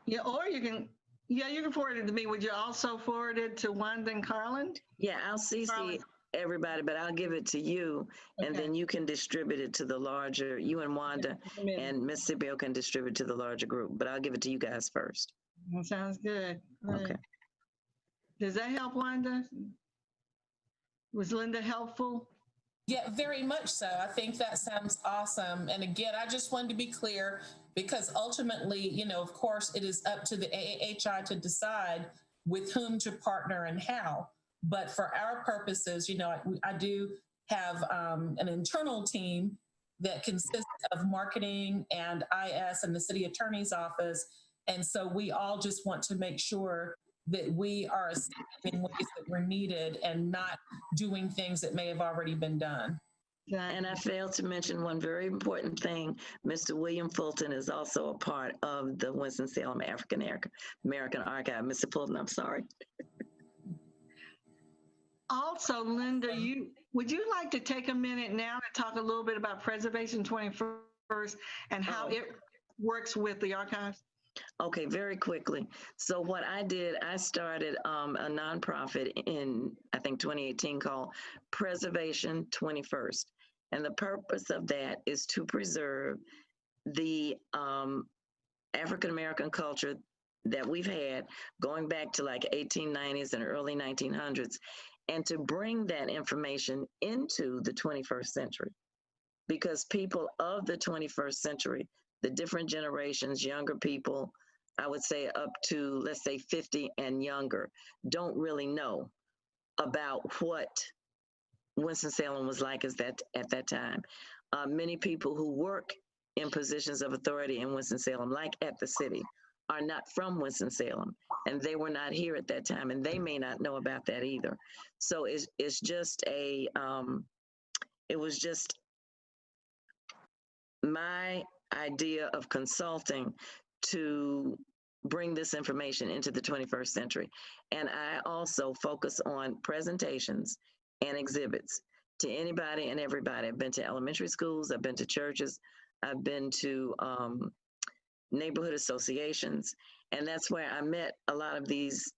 Speaker 1: Yeah, or you can forward it to me. Would you also forward it to Wanda and Carlin?
Speaker 3: Yeah, I'll CC everybody, but I'll give it to you, and then you can distribute it to the larger, you and Wanda and Miss Scipio can distribute to the larger group, but I'll give it to you guys first.
Speaker 1: That sounds good.
Speaker 3: Okay.
Speaker 1: Does that help, Wanda? Was Linda helpful?
Speaker 5: Yeah, very much so. I think that sounds awesome. And again, I just wanted to be clear because ultimately, of course, it is up to the AAHI to decide with whom to partner and how. But for our purposes, I do have an internal team that consists of marketing and IS and the city attorney's office. And so we all just want to make sure that we are assisting in ways that were needed and not doing things that may have already been done.
Speaker 3: And I failed to mention one very important thing. Mr. William Fulton is also a part of the Winston-Salem African American Archive. Mr. Fulton, I'm sorry.
Speaker 1: Also, Linda, would you like to take a minute now to talk a little bit about Preservation 21st and how it works with the archives?
Speaker 3: Okay, very quickly. So what I did, I started a nonprofit in, I think, 2018 called Preservation 21st. And the purpose of that is to preserve the African-American culture that we've had going back to like 1890s and early 1900s, and to bring that information into the 21st century. because people of the 21st century, the different generations, younger people, I would say up to, let's say 50 and younger, don't really know about what Winston-Salem was like at that time. Many people who work in positions of authority in Winston-Salem, like at the city, are not from Winston-Salem, and they were not here at that time, and they may not know about that either. So it's just a, it was just my idea of consulting to bring this information into the 21st century. And I also focus on presentations and exhibits to anybody and everybody. I've been to elementary schools, I've been to churches, I've been to neighborhood associations, and that's where I met a lot of these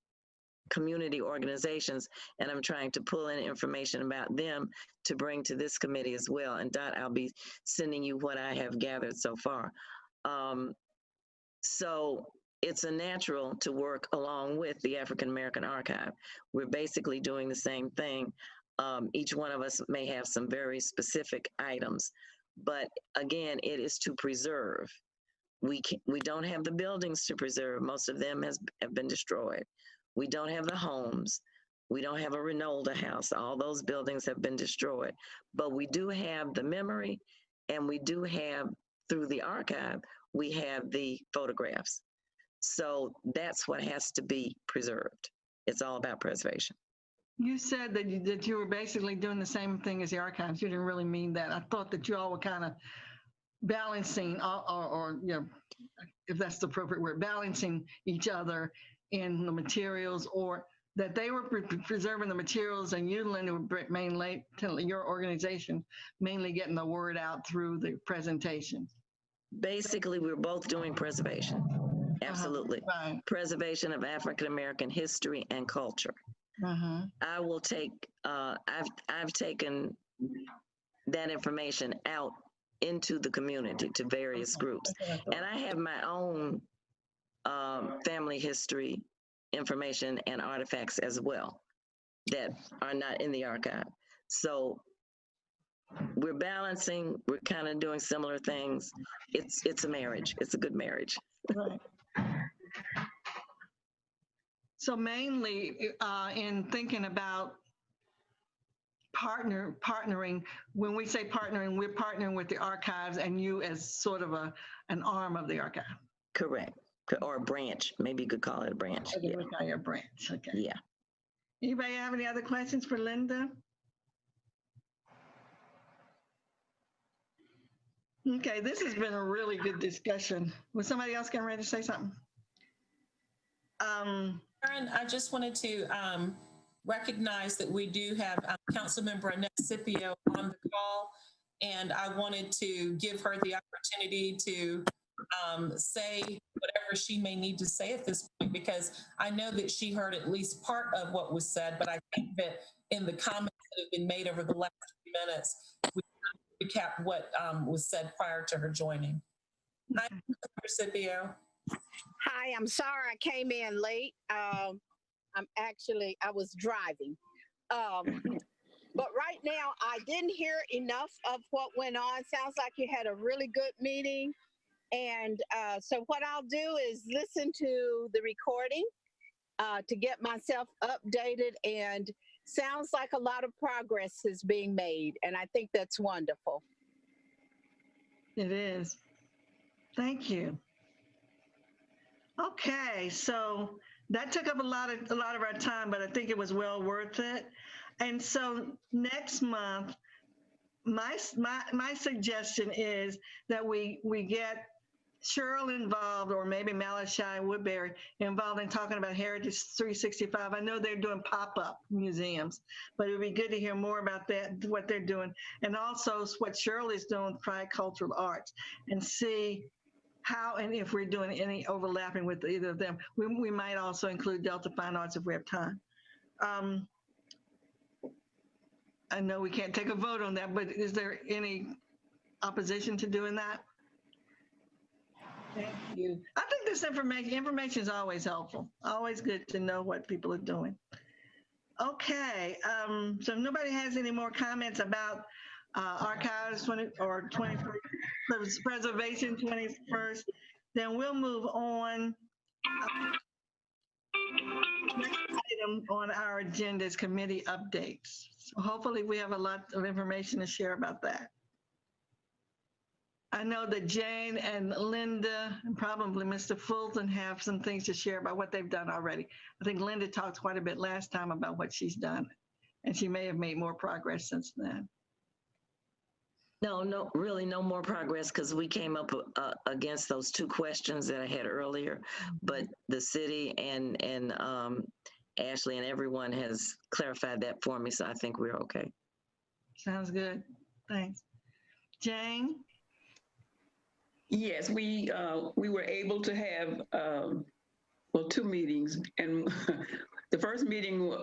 Speaker 3: community organizations, and I'm trying to pull in information about them to bring to this committee as well. And Dot, I'll be sending you what I have gathered so far. So it's a natural to work along with the African American Archive. We're basically doing the same thing. Each one of us may have some very specific items, but again, it is to preserve. We don't have the buildings to preserve. Most of them have been destroyed. We don't have the homes. We don't have a Renolda house. All those buildings have been destroyed. But we do have the memory, and we do have, through the archive, we have the photographs. So that's what has to be preserved. It's all about preservation.
Speaker 1: You said that you were basically doing the same thing as the archives. You didn't really mean that. I thought that you all were kind of balancing, or you know, if that's the appropriate word, balancing each other in the materials, or that they were preserving the materials and you, Linda, mainly your organization, mainly getting the word out through the presentations.
Speaker 3: Basically, we're both doing preservation. Absolutely.
Speaker 1: Right.
Speaker 3: Preservation of African American history and culture. I will take, I've taken that information out into the community to various groups. And I have my own family history information and artifacts as well that are not in the archive. So we're balancing, we're kind of doing similar things. It's a marriage. It's a good marriage.
Speaker 1: Right. So mainly in thinking about partnering, when we say partnering, we're partnering with the archives and you as sort of an arm of the archive.
Speaker 3: Correct. Or a branch. Maybe you could call it a branch.
Speaker 1: Okay, we call it a branch. Okay.
Speaker 3: Yeah.
Speaker 1: Anybody have any other questions for Linda? Okay, this has been a really good discussion. Was somebody else getting ready to say something?
Speaker 5: Karen, I just wanted to recognize that we do have Councilmember Annette Scipio on the call, and I wanted to give her the opportunity to say whatever she may need to say at this point, because I know that she heard at least part of what was said, but I think that in the comments that have been made over the last few minutes, we recap what was said prior to her joining. Hi, Mr. Scipio.
Speaker 11: Hi, I'm sorry I came in late. I was driving. But right now, I didn't hear enough of what went on. Sounds like you had a really good meeting. And so what I'll do is listen to the recording to get myself updated, and sounds like a lot of progress is being made. And I think that's wonderful.
Speaker 1: It is. Thank you. Okay, so that took up a lot of our time, but I think it was well worth it. And so next month, my suggestion is that we get Cheryl involved, or maybe Malachai Woodbury involved in talking about Heritage 365. I know they're doing pop-up museums, but it would be good to hear more about that, what they're doing, and also what Cheryl is doing with Tri-Cultural Arts, and see how and if we're doing any overlapping with either of them. We might also include Delta Fine Arts if we have time. I know we can't take a vote on that, but is there any opposition to doing that? Thank you. I think this information is always helpful. Always good to know what people are doing. Okay, so if nobody has any more comments about archives 21st, preservation 21st. Then we'll move on. Next item on our agenda is committee updates. So hopefully we have a lot of information to share about that. I know that Jane and Linda and probably Mr. Fulton have some things to share about what they've done already. I think Linda talked quite a bit last time about what she's done, and she may have made more progress since then.
Speaker 3: No, really no more progress because we came up against those two questions that I had earlier, but the city and Ashley and everyone has clarified that for me, so I think we're okay.
Speaker 1: Sounds good. Thanks. Jane?
Speaker 12: Yes, we were able to have, well, two meetings. And the first meeting,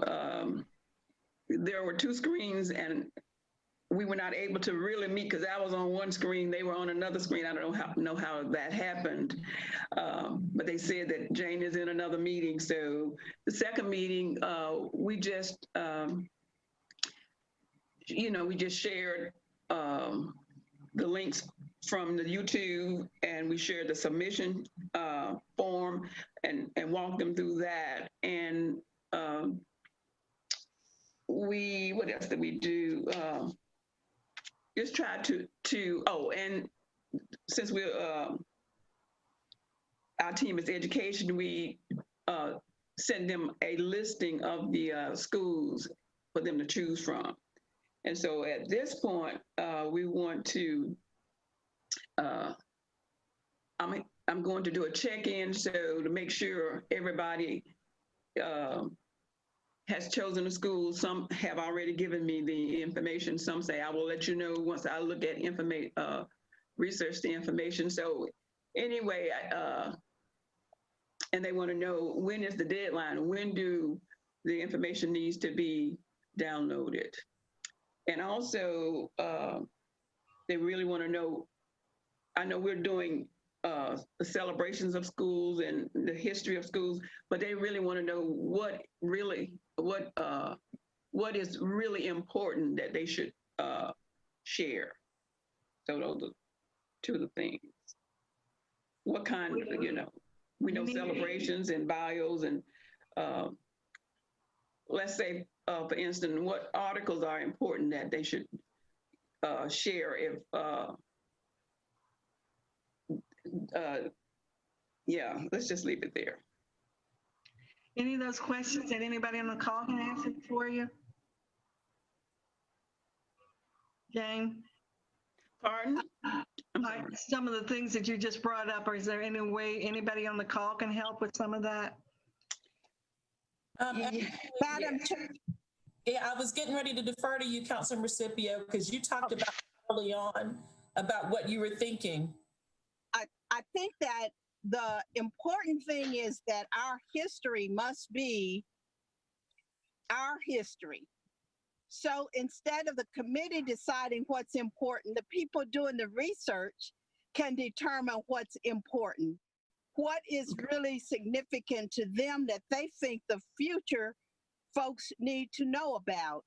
Speaker 12: there were two screens and we were not able to really meet because I was on one screen, they were on another screen. I don't know how that happened. But they said that Jane is in another meeting. So the second meeting, we just, we just shared the links from the YouTube, and we shared the submission form and walked them through that. And what else did we do? Just try to and since we're our team is education, we send them a listing of the schools for them to choose from. And so at this point, we want to, I'm going to do a check-in so to make sure everybody has chosen a school. Some have already given me the information. Some say, I will let you know once I look at research the information. So anyway, and they want to know when is the deadline? When do the information needs to be downloaded? And also, they really want to know, I know we're doing the celebrations of schools and the history of schools, but they really want to know what is really important that they should share. So those are two of the things. What kind of, we know celebrations and bios and let's say, for instance, what articles are important that they should share if, yeah, let's just leave it there.
Speaker 1: Any of those questions that anybody on the call can answer for you? Jane?
Speaker 12: Pardon?
Speaker 1: Like some of the things that you just brought up, or is there any way anybody on the call can help with some of that?
Speaker 5: Madam Chair. Yeah, I was getting ready to defer to you, Councilmember Scipio, because you talked about early on about what you were thinking.
Speaker 11: I think that the important thing is that our history must be our history. So instead of the committee deciding what's important, the people doing the research can determine what's important. What is really significant to them that they think the future folks need to know about.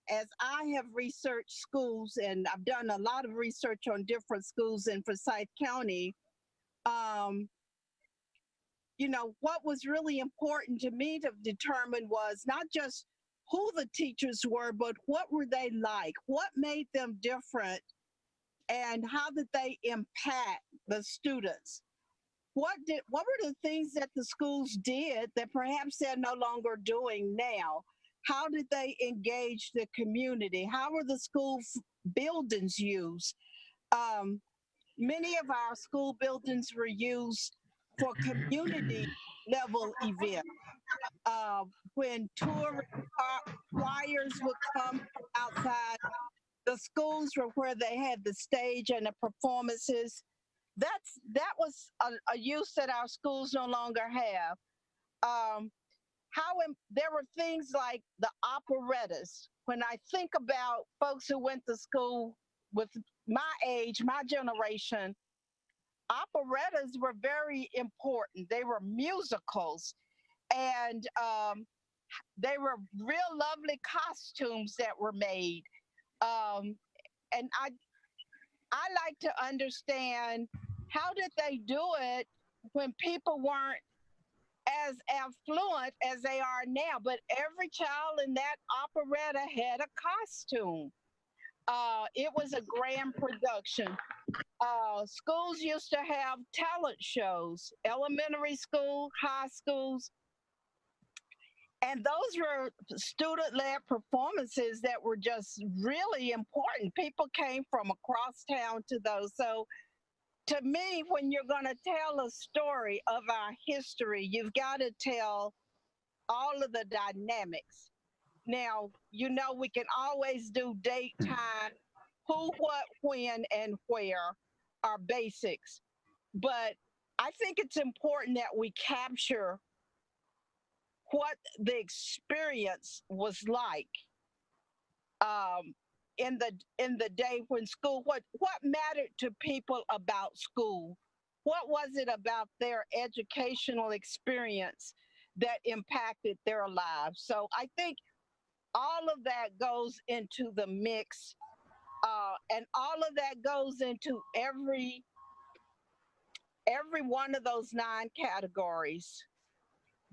Speaker 11: As I have researched schools, and I've done a lot of research on different schools in Forsyth County, what was really important to me to determine was not just who the teachers were, but what were they like? What made them different? And how did they impact the students? What were the things that the schools did that perhaps they're no longer doing now? How did they engage the community? How were the school buildings used? Many of our school buildings were used for community level events. When tour choirs would come outside, the schools were where they had the stage and the performances. That was a use that our schools no longer have. There were things like the operettas. When I think about folks who went to school with my age, my generation, operettas were very important. They were musicals, and they were real lovely costumes that were made. and I like to understand, how did they do it when people weren't as affluent as they are now? But every child in that operetta had a costume. It was a grand production. Schools used to have talent shows, elementary school, high schools, and those were student-led performances that were just really important. People came from across town to those. So to me, when you're going to tell a story of our history, you've got to tell all of the dynamics. Now, we can always do date, time, who, what, when, and where are basics. But I think it's important that we capture what the experience was like in the day when school, what mattered to people about school, what was it about their educational experience that impacted their lives. So I think all of that goes into the mix, and all of that goes into every one of those 9 categories.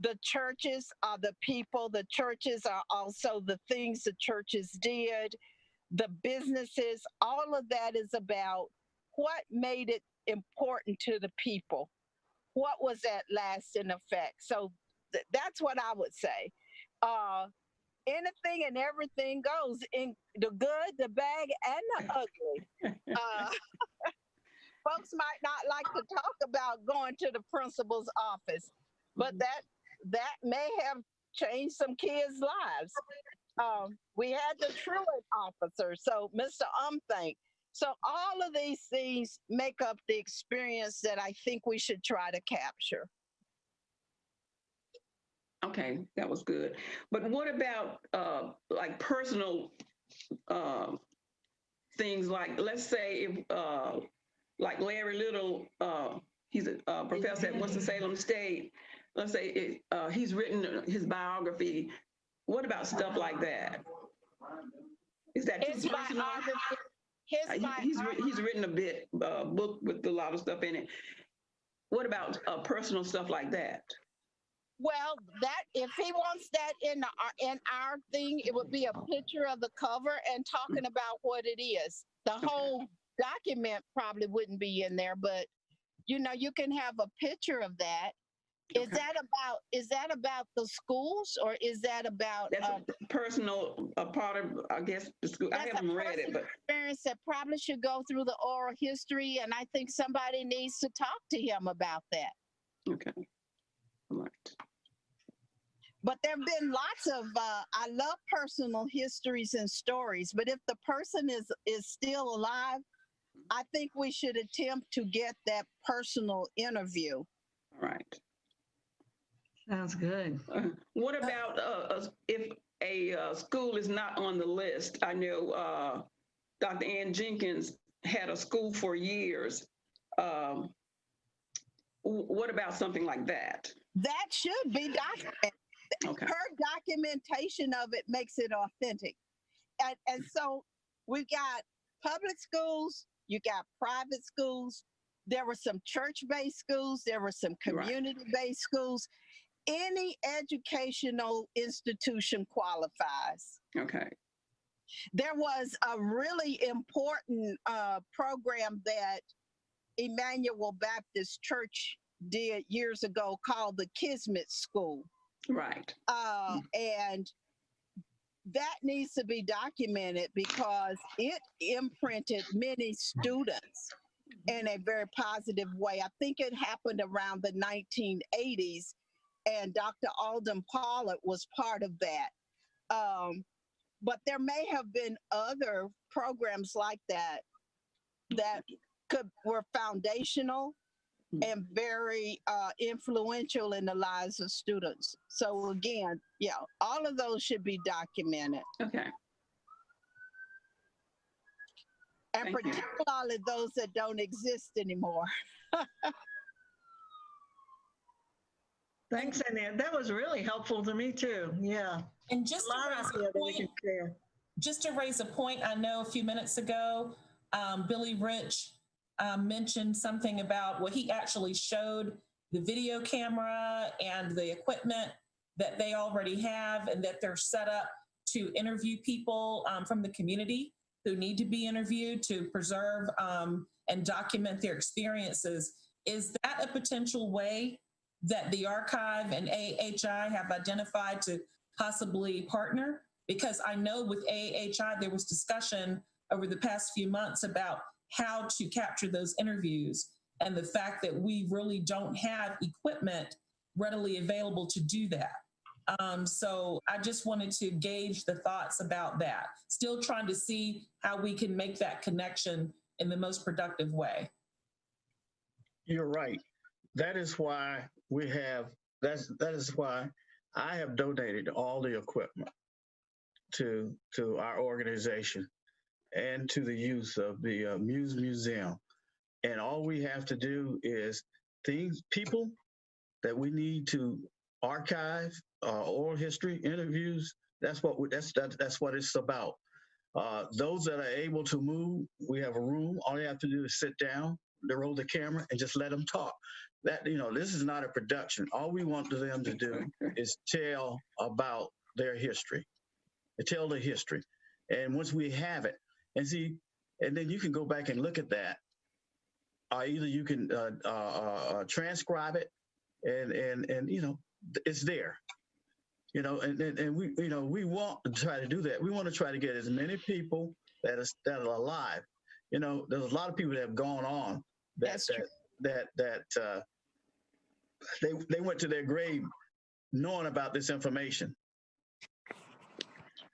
Speaker 11: The churches are the people. The churches are also the things the churches did. The businesses, all of that is about what made it important to the people. What was that lasting effect? So that's what I would say. Anything and everything goes, in the good, the bad, and the ugly. Folks might not like to talk about going to the principal's office, but that may have changed some kids' lives. We had the truant officer, so Mr. Umthink. So all of these things make up the experience that I think we should try to capture.
Speaker 12: Okay, that was good. But what about like personal things, like, let's say if like Larry Little, he's a professor at Winston-Salem State. Let's say he's written his biography. What about stuff like that? Is that too personal? He's written a book with a lot of stuff in it. What about personal stuff like that?
Speaker 11: Well, that if he wants that in our thing, it would be a picture of the cover and talking about what it is. The whole document probably wouldn't be in there, but you can have a picture of that. Is that about the schools, or is that about
Speaker 12: that's a personal part of, I guess, the school? I haven't read it, but
Speaker 11: experience that probably should go through the oral history, and I think somebody needs to talk to him about that.
Speaker 12: Okay. All right.
Speaker 11: But there have been lots of, I love personal histories and stories, but if the person is still alive, I think we should attempt to get that personal interview.
Speaker 12: All right.
Speaker 1: Sounds good.
Speaker 12: What about if a school is not on the list? I know Dr. Ann Jenkins had a school for years. What about something like that?
Speaker 11: That should be documented.
Speaker 12: Okay.
Speaker 11: Her documentation of it makes it authentic. And so we've got public schools, you got private schools, there were some church-based schools, there were some community-based schools. Any educational institution qualifies.
Speaker 12: Okay.
Speaker 11: There was a really important program that Emmanuel Baptist Church did years ago called the Kismet School.
Speaker 12: Right.
Speaker 11: And that needs to be documented because it imprinted many students in a very positive way. I think it happened around the 1980s, and Dr. Alden Pollard was part of that. But there may have been other programs like that that were foundational and very influential in the lives of students. So again, all of those should be documented.
Speaker 12: Okay.
Speaker 11: And particularly those that don't exist anymore.
Speaker 1: Thanks, Annette. That was really helpful to me too. Yeah.
Speaker 5: And just
Speaker 1: a lot of
Speaker 5: to
Speaker 1: that we can share.
Speaker 5: just to raise a point, I know a few minutes ago, Billy Rich mentioned something about, well, he actually showed the video camera and the equipment that they already have and that they're set up to interview people from the community who need to be interviewed to preserve and document their experiences. Is that a potential way that the archive and AHI have identified to possibly partner? Because I know with AHI, there was discussion over the past few months about how to capture those interviews and the fact that we really don't have equipment readily available to do that. So I just wanted to gauge the thoughts about that. Still trying to see how we can make that connection in the most productive way.
Speaker 9: You're right. That is why that is why I have donated all the equipment to our organization and to the use of the Muse Museum. And all we have to do is people that we need to archive oral history interviews. That's what it's about. Those that are able to move, we have a room. All you have to do is sit down, roll the camera, and just let them talk. This is not a production. All we want them to do is tell about their history, tell the history. And once we have it, and then you can go back and look at that. Either you can transcribe it, and it's there. And we want to try to do that. We want to try to get as many people that are alive. There's a lot of people that have gone on that they went to their grave knowing about this information.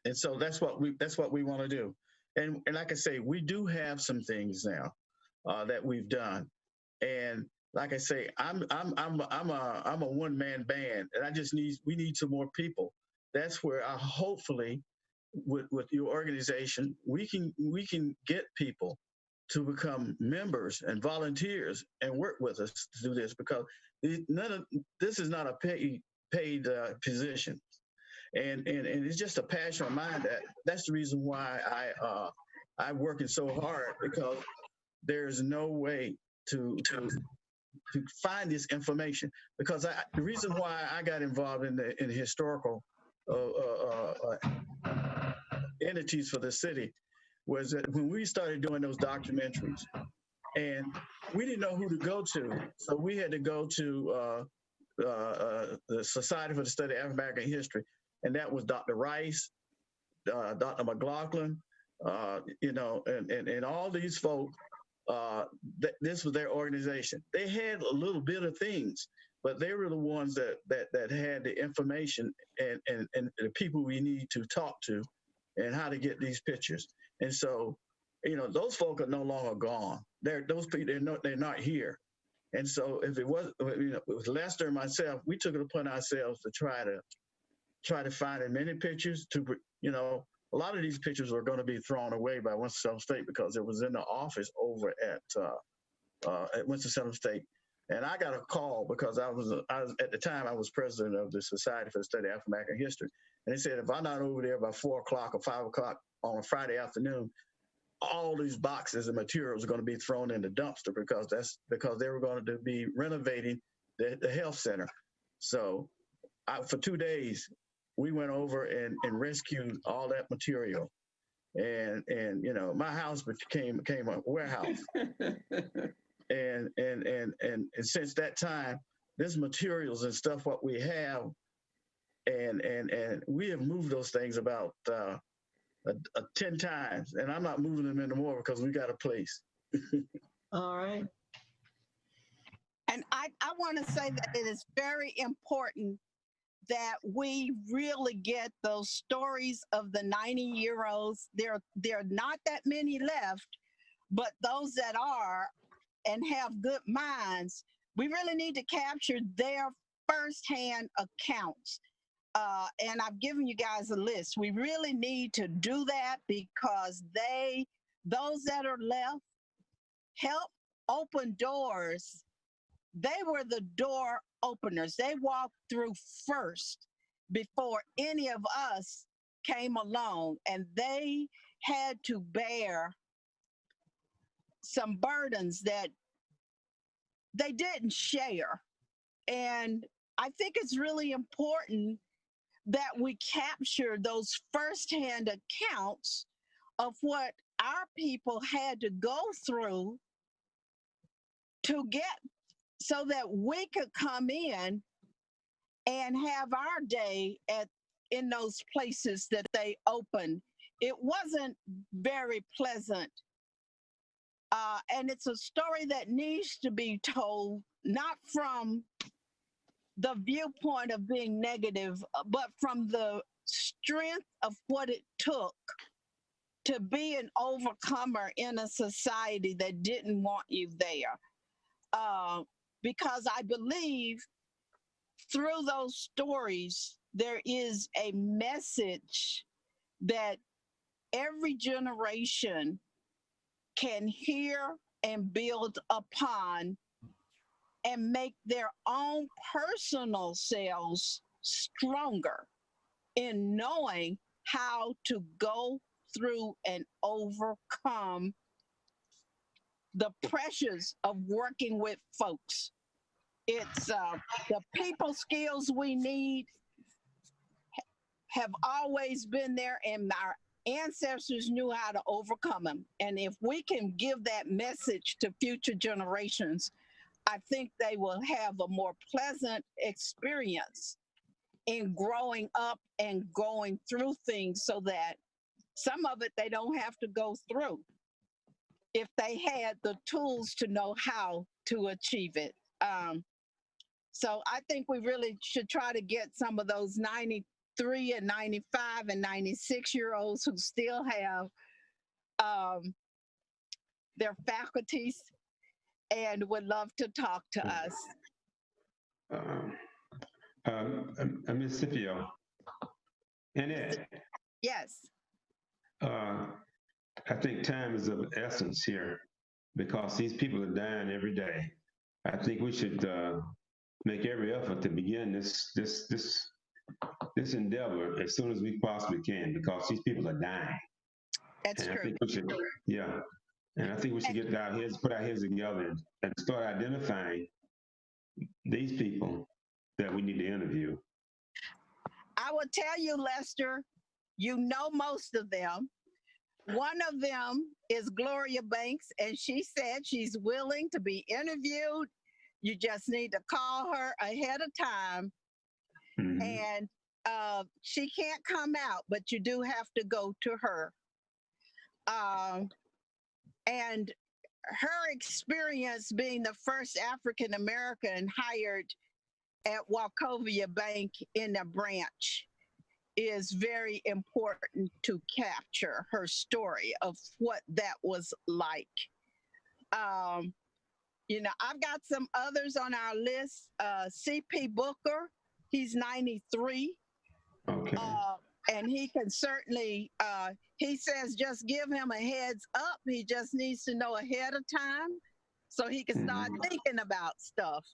Speaker 9: And so that's what we want to do. And like I say, we do have some things now that we've done. And like I say, I'm a one-man band, and we need some more people. That's where hopefully with your organization, we can get people to become members and volunteers and work with us to do this, because this is not a paid position. And it's just a passion of mine. That's the reason why I'm working so hard, because there's no way to find this information. Because the reason why I got involved in the historical entities for the city was that when we started doing those documentaries, and we didn't know who to go to, so we had to go to the Society for the Study of African American History, and that was Dr. Rice, Dr. McLaughlin, and all these folk. This was their organization. They had a little bit of things, but they were the ones that had the information and the people we need to talk to, and how to get these pictures. And so, those folk are no longer gone. Those people, they're not here. And so, if it was, with Lester and myself, we took it upon ourselves to try to find as many pictures to, a lot of these pictures were going to be thrown away by Winston-Salem State because it was in the office over at Winston-Salem State. And I got a call because I was at the time I was president of the Society for the Study of African American History, and they said if I'm not over there by 4 o'clock or 5 o'clock on a Friday afternoon, all these boxes and materials are going to be thrown in the dumpster because they were going to be renovating the health center. So for 2 days, we went over and rescued all that material. And my house became a warehouse. and since that time, this materials and stuff what we have, and we have moved those things about 10 times, and I'm not moving them anymore because we got a place.
Speaker 1: All right.
Speaker 11: And I want to say that it is very important that we really get those stories of the 90-year-olds. There are not that many left, but those that are and have good minds, we really need to capture their firsthand accounts. And I've given you guys a list. We really need to do that because those that are left, help open doors. They were the door openers. They walked through first before any of us came along and they had to bear some burdens that they didn't share. And I think it's really important that we capture those firsthand accounts of what our people had to go through to get so that we could come in and have our day in those places that they opened. It wasn't very pleasant. And it's a story that needs to be told, not from the viewpoint of being negative, but from the strength of what it took to be an overcomer in a society that didn't want you there. Because I believe through those stories, there is a message that every generation can hear and build upon and make their own personal selves stronger in knowing how to go through and overcome the pressures of working with folks. It's the people skills we need have always been there, and our ancestors knew how to overcome them. And if we can give that message to future generations, I think they will have a more pleasant experience in growing up and going through things, so that some of it they don't have to go through if they had the tools to know how to achieve it. So I think we really should try to get some of those 93 and 95 and 96-year-olds who still have their faculties and would love to talk to us.
Speaker 10: Ms. Scipio, Annette.
Speaker 11: Yes.
Speaker 10: I think time is of essence here because these people are dying every day. I think we should make every effort to begin this endeavor as soon as we possibly can, because these people are dying.
Speaker 11: That's true.
Speaker 10: I think we should, yeah. And I think we should get our heads, put our heads together and start identifying these people that we need to interview.
Speaker 11: I will tell you, Lester, you know most of them. One of them is Gloria Banks, and she said she's willing to be interviewed. You just need to call her ahead of time. Mm-hmm. And she can't come out, but you do have to go to her. And her experience being the first African American hired at Wachovia Bank in a branch is very important to capture her story of what that was like. You know, I've got some others on our list. C.P. Booker, he's 93.
Speaker 10: Okay.
Speaker 11: And he can certainly, he says, just give him a heads up. He just needs to know ahead of time so he can start thinking about stuff.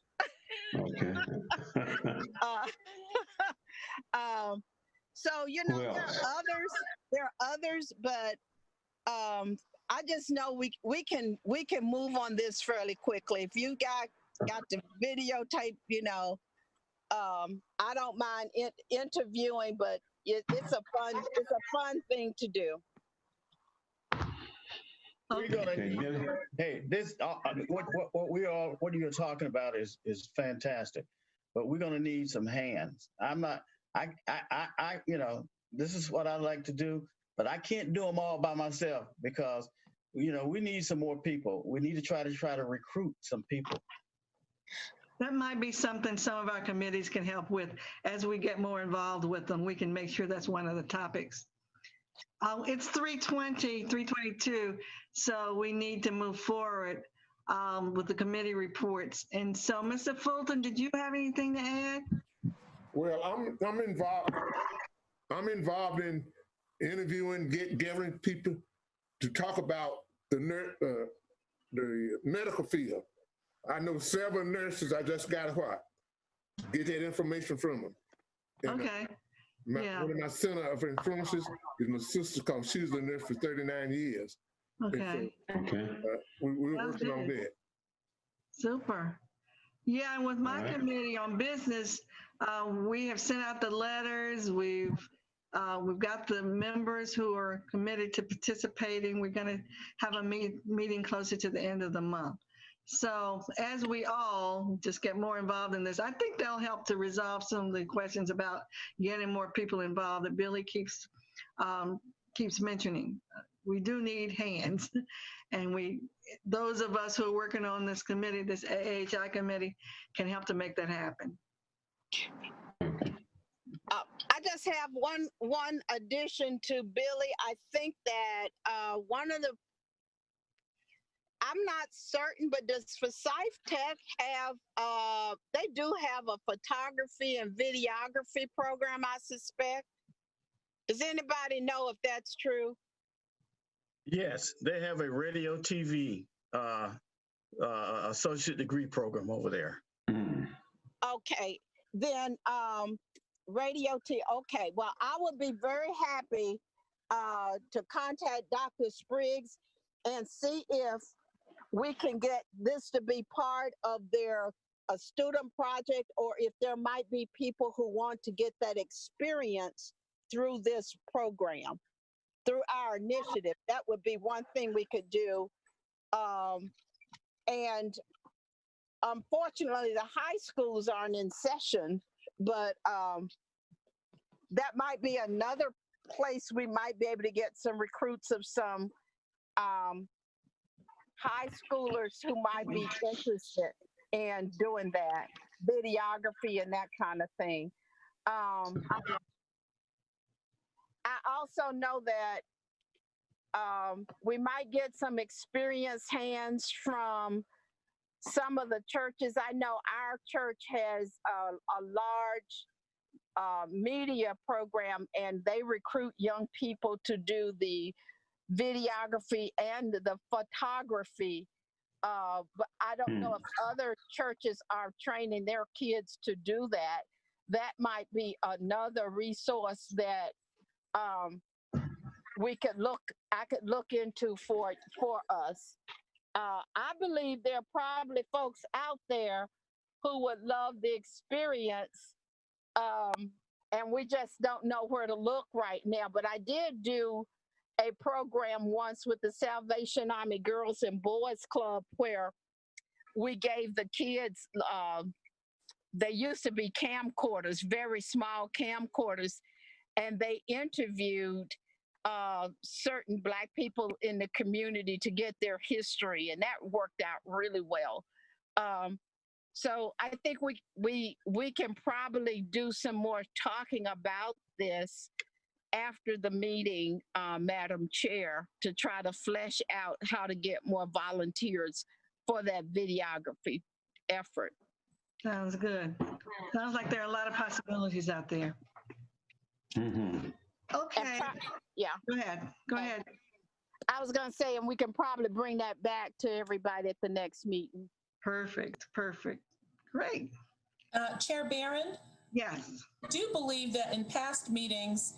Speaker 10: Okay.
Speaker 11: So, you know, there are others, but I just know we can move on this fairly quickly. If you got the videotape, you know, I don't mind interviewing, but it's a fun thing to do.
Speaker 9: We're gonna, hey, this what you're talking about is fantastic, but we're gonna need some hands. I you know, this is what I like to do, but I can't do them all by myself because, you know, we need some more people. We need to try to recruit some people.
Speaker 1: That might be something some of our committees can help with as we get more involved with them. We can make sure that's one of the topics. It's 3:22, so we need to move forward with the committee reports. And so, Mr. Fulton, did you have anything to add?
Speaker 13: Well, I'm involved. I'm involved in interviewing, getting people to talk about the medical field. I know several nurses. I just got to get that information from them. And,
Speaker 1: okay. Yeah.
Speaker 13: One of my center of influences is my sister, cause she was in there for 39 years.
Speaker 1: Okay.
Speaker 10: Okay.
Speaker 13: We're
Speaker 1: Sounds
Speaker 13: working on
Speaker 1: good.
Speaker 13: that.
Speaker 1: Super. Yeah, and with my
Speaker 10: All right.
Speaker 1: committee on business, we have sent out the letters. We've got the members who are committed to participating. We're going to have a meeting closer to the end of the month. So as we all just get more involved in this, I think they'll help to resolve some of the questions about getting more people involved that Billy keeps mentioning. We do need hands, and those of us who are working on this committee, this AHI committee, can help to make that happen.
Speaker 11: I just have one addition to Billy. I think that I'm not certain, but does Forsyth Tech have, they do have a photography and videography program, I suspect. Does anybody know if that's true?
Speaker 9: Yes, they have a radio TV associate degree program over there.
Speaker 11: Okay, then radio T. Okay, well, I would be very happy to contact Dr. Spriggs and see if we can get this to be part of their student project, or if there might be people who want to get that experience through this program, through our initiative. That would be one thing we could do. And unfortunately, the high schools aren't in session, but that might be another place we might be able to get some recruits of some high schoolers who might be interested in doing that, videography and that kind of thing. I also know that we might get some experienced hands from some of the churches. I know our church has a large media program, and they recruit young people to do the videography and the photography. But I don't know if other churches are training their kids to do that. That might be another resource that I could look into for us. I believe there are probably folks out there who would love the experience, and we just don't know where to look right now. But I did do a program once with the Salvation Army Girls and Boys Club where we gave the kids, they used to be camcorders, very small camcorders, and they interviewed certain Black people in the community to get their history, and that worked out really well. So I think we can probably do some more talking about this after the meeting, Madam Chair, to try to flesh out how to get more volunteers for that videography effort.
Speaker 1: Sounds good. Sounds like there are a lot of possibilities out there. Okay.
Speaker 11: Yeah.
Speaker 1: Go ahead.
Speaker 11: I was going to say, and we can probably bring that back to everybody at the next meeting.
Speaker 1: Perfect. Great.
Speaker 5: Chair Barron?
Speaker 1: Yes.
Speaker 5: I do believe that in past meetings,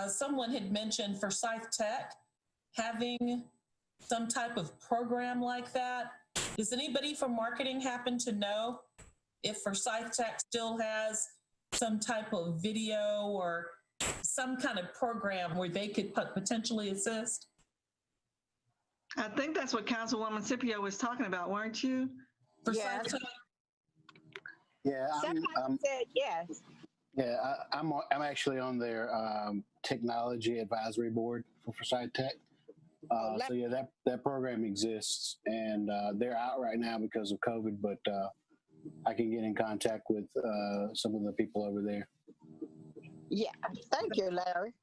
Speaker 5: someone had mentioned Forsyth Tech having some type of program like that. Does anybody from marketing happen to know if Forsyth Tech still has some type of video or some kind of program where they could potentially assist?
Speaker 1: I think that's what Councilwoman Scipio was talking about, weren't you?
Speaker 11: Yes.
Speaker 8: Yeah,
Speaker 11: Somebody said yes.
Speaker 8: Yeah, I'm actually on their technology advisory board for Forsyth Tech. So yeah, that program exists, and they're out right now because of COVID, but I can get in contact with some of the people over there.
Speaker 11: Yeah, thank you, Larry.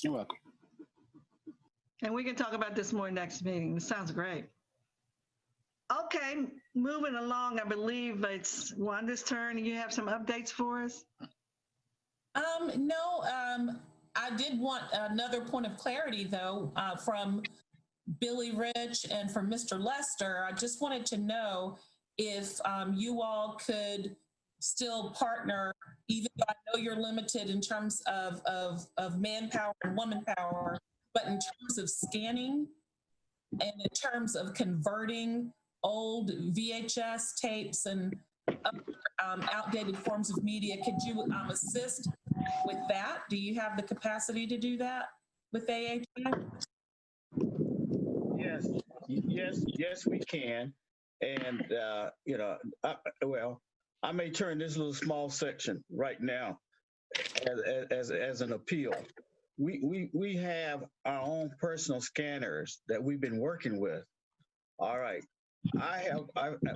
Speaker 8: You're welcome.
Speaker 1: And we can talk about this more next meeting. This sounds great. Okay, moving along, I believe it's Wanda's turn. You have some updates for us?
Speaker 5: No, I did want another point of clarity, though, from Billy Rich and from Mr. Lester. I just wanted to know if you all could still partner, even though I know you're limited in terms of manpower and woman power, but in terms of scanning and in terms of converting old VHS tapes and other outdated forms of media, could you assist with that? Do you have the capacity to do that with AHI?
Speaker 9: Yes, we can. And, I may turn this little small section right now as an appeal. We have our own personal scanners that we've been working with. All right.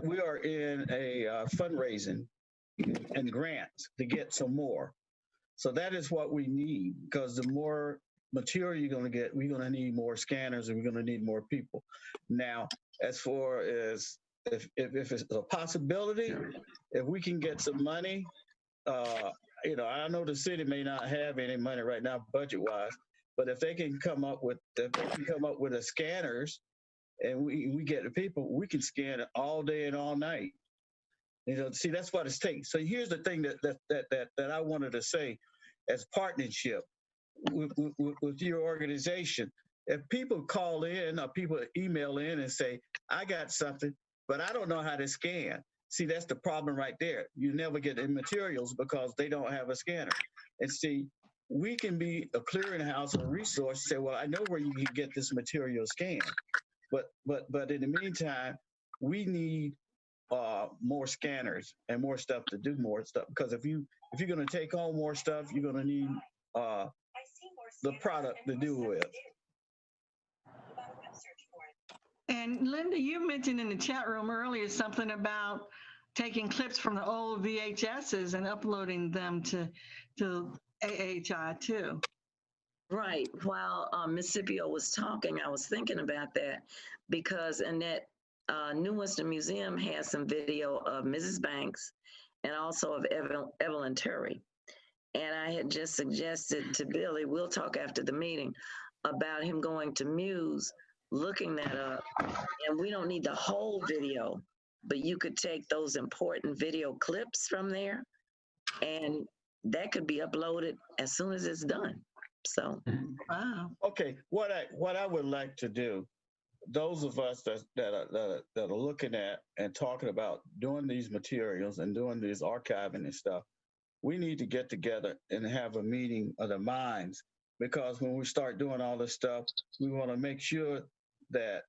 Speaker 9: We are in a fundraising and grants to get some more. So that is what we need, because the more material you're going to get, we're going to need more scanners and we're going to need more people. Now, as far as if it's a possibility, if we can get some money, I know the city may not have any money right now budget-wise, but if they can come up with the scanners and we get the people, we can scan it all day and all night. See, that's what it takes. So here's the thing that I wanted to say as partnership with your organization. If people call in or people email in and say, I got something, but I don't know how to scan. See, that's the problem right there. You never get the materials because they don't have a scanner. And see, we can be a clearinghouse or resource, say, well, I know where you can get this material scanned. But in the meantime, we need more scanners and more stuff to do more stuff. Because if you're going to take on more stuff, you're going to need the product to do with.
Speaker 1: And Linda, you mentioned in the chat room earlier something about taking clips from the old VHSs and uploading them to AHI too.
Speaker 3: Right. While Ms. Scipio was talking, I was thinking about that because Annette, New Winston Museum has some video of Mrs. Banks and also of Evelyn Terry. And I had just suggested to Billy, we'll talk after the meeting, about him going to Muse, looking that up. And we don't need the whole video, but you could take those important video clips from there and that could be uploaded as soon as it's done. So,
Speaker 1: wow.
Speaker 9: Okay, what I would like to do, those of us that are looking at and talking about doing these materials and doing this archiving and stuff, we need to get together and have a meeting of the minds, because when we start doing all this stuff, we want to make sure that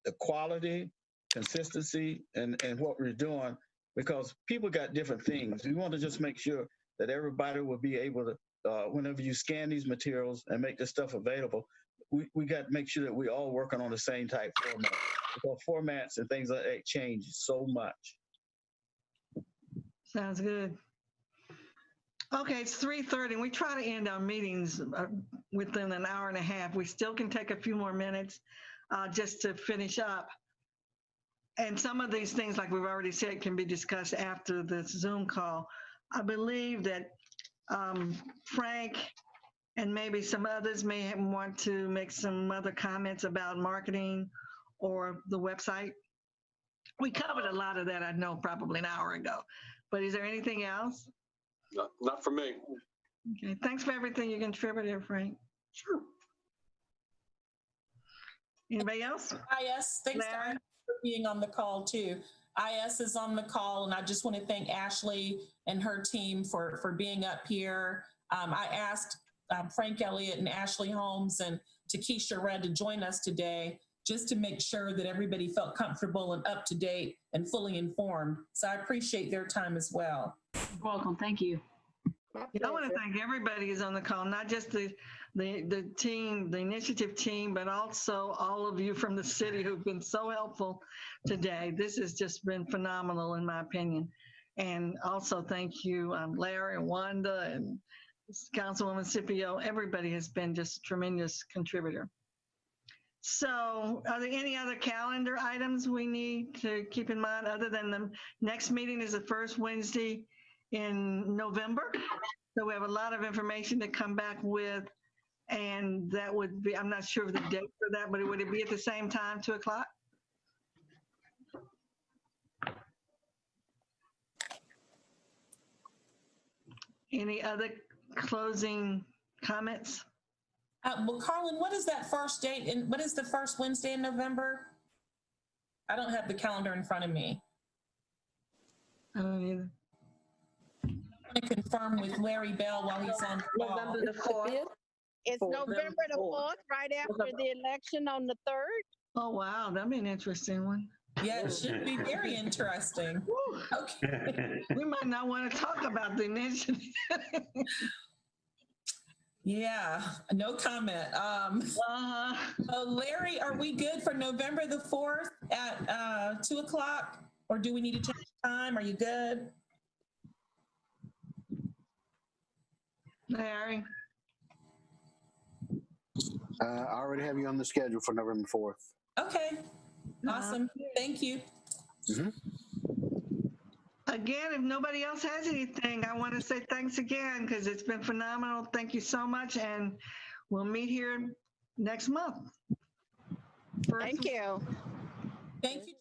Speaker 9: the quality, consistency, and what we're doing, because people got different things. We want to just make sure that everybody will be able to, whenever you scan these materials and make this stuff available, we got to make sure that we're all working on the same type format. Because formats and things like that change so much.
Speaker 1: Sounds good. Okay, it's 3:30, and we try to end our meetings within an hour and a half. We still can take a few more minutes just to finish up. And some of these things, like we've already said, can be discussed after the Zoom call. I believe that Frank and maybe some others may want to make some other comments about marketing or the website. We covered a lot of that, I know, probably an hour ago. But is there anything else?
Speaker 7: Not for me.
Speaker 1: Okay, thanks for everything you contributed, Frank.
Speaker 7: Sure.
Speaker 1: Anybody else?
Speaker 5: IS, thanks for being on the call too. IS is on the call, and I just want to thank Ashley and her team for being up here. I asked Frank Elliott and Ashley Holmes and Takesha Red to join us today, just to make sure that everybody felt comfortable and up to date and fully informed. So I appreciate their time as well.
Speaker 6: You're welcome. Thank you.
Speaker 1: I want to thank everybody who's on the call, not just the team, the initiative team, but also all of you from the city who've been so helpful today. This has just been phenomenal, in my opinion. And also thank you, Larry and Wanda and Councilwoman Scipio. Everybody has been just a tremendous contributor. So are there any other calendar items we need to keep in mind other than the next meeting is the first Wednesday in November? So we have a lot of information to come back with, and that would be, I'm not sure of the date for that, but would it be at the same time, 2 o'clock? Any other closing comments?
Speaker 5: Well, Carlin, what is that first date and what is the first Wednesday in November? I don't have the calendar in front of me.
Speaker 1: I don't either.
Speaker 5: I'm going to confirm with Larry Bell while he's on the call.
Speaker 2: November the 4th.
Speaker 11: It's November the 4th, right after the election on the 3rd.
Speaker 1: Oh, wow. That'd be an interesting one.
Speaker 5: Yeah, it should be very interesting. Okay.
Speaker 1: We might not want to talk about the initiative.
Speaker 5: Yeah, no comment. Larry, are we good for November the 4th at 2 o'clock? Or do we need to change the time? Are you good?
Speaker 1: Larry?
Speaker 8: I already have you on the schedule for November 4th.
Speaker 5: Okay, awesome. Thank you.
Speaker 1: Again, if nobody else has anything, I want to say thanks again because it's been phenomenal. Thank you so much. And we'll meet here next month.
Speaker 11: Thank you.
Speaker 5: Thank you.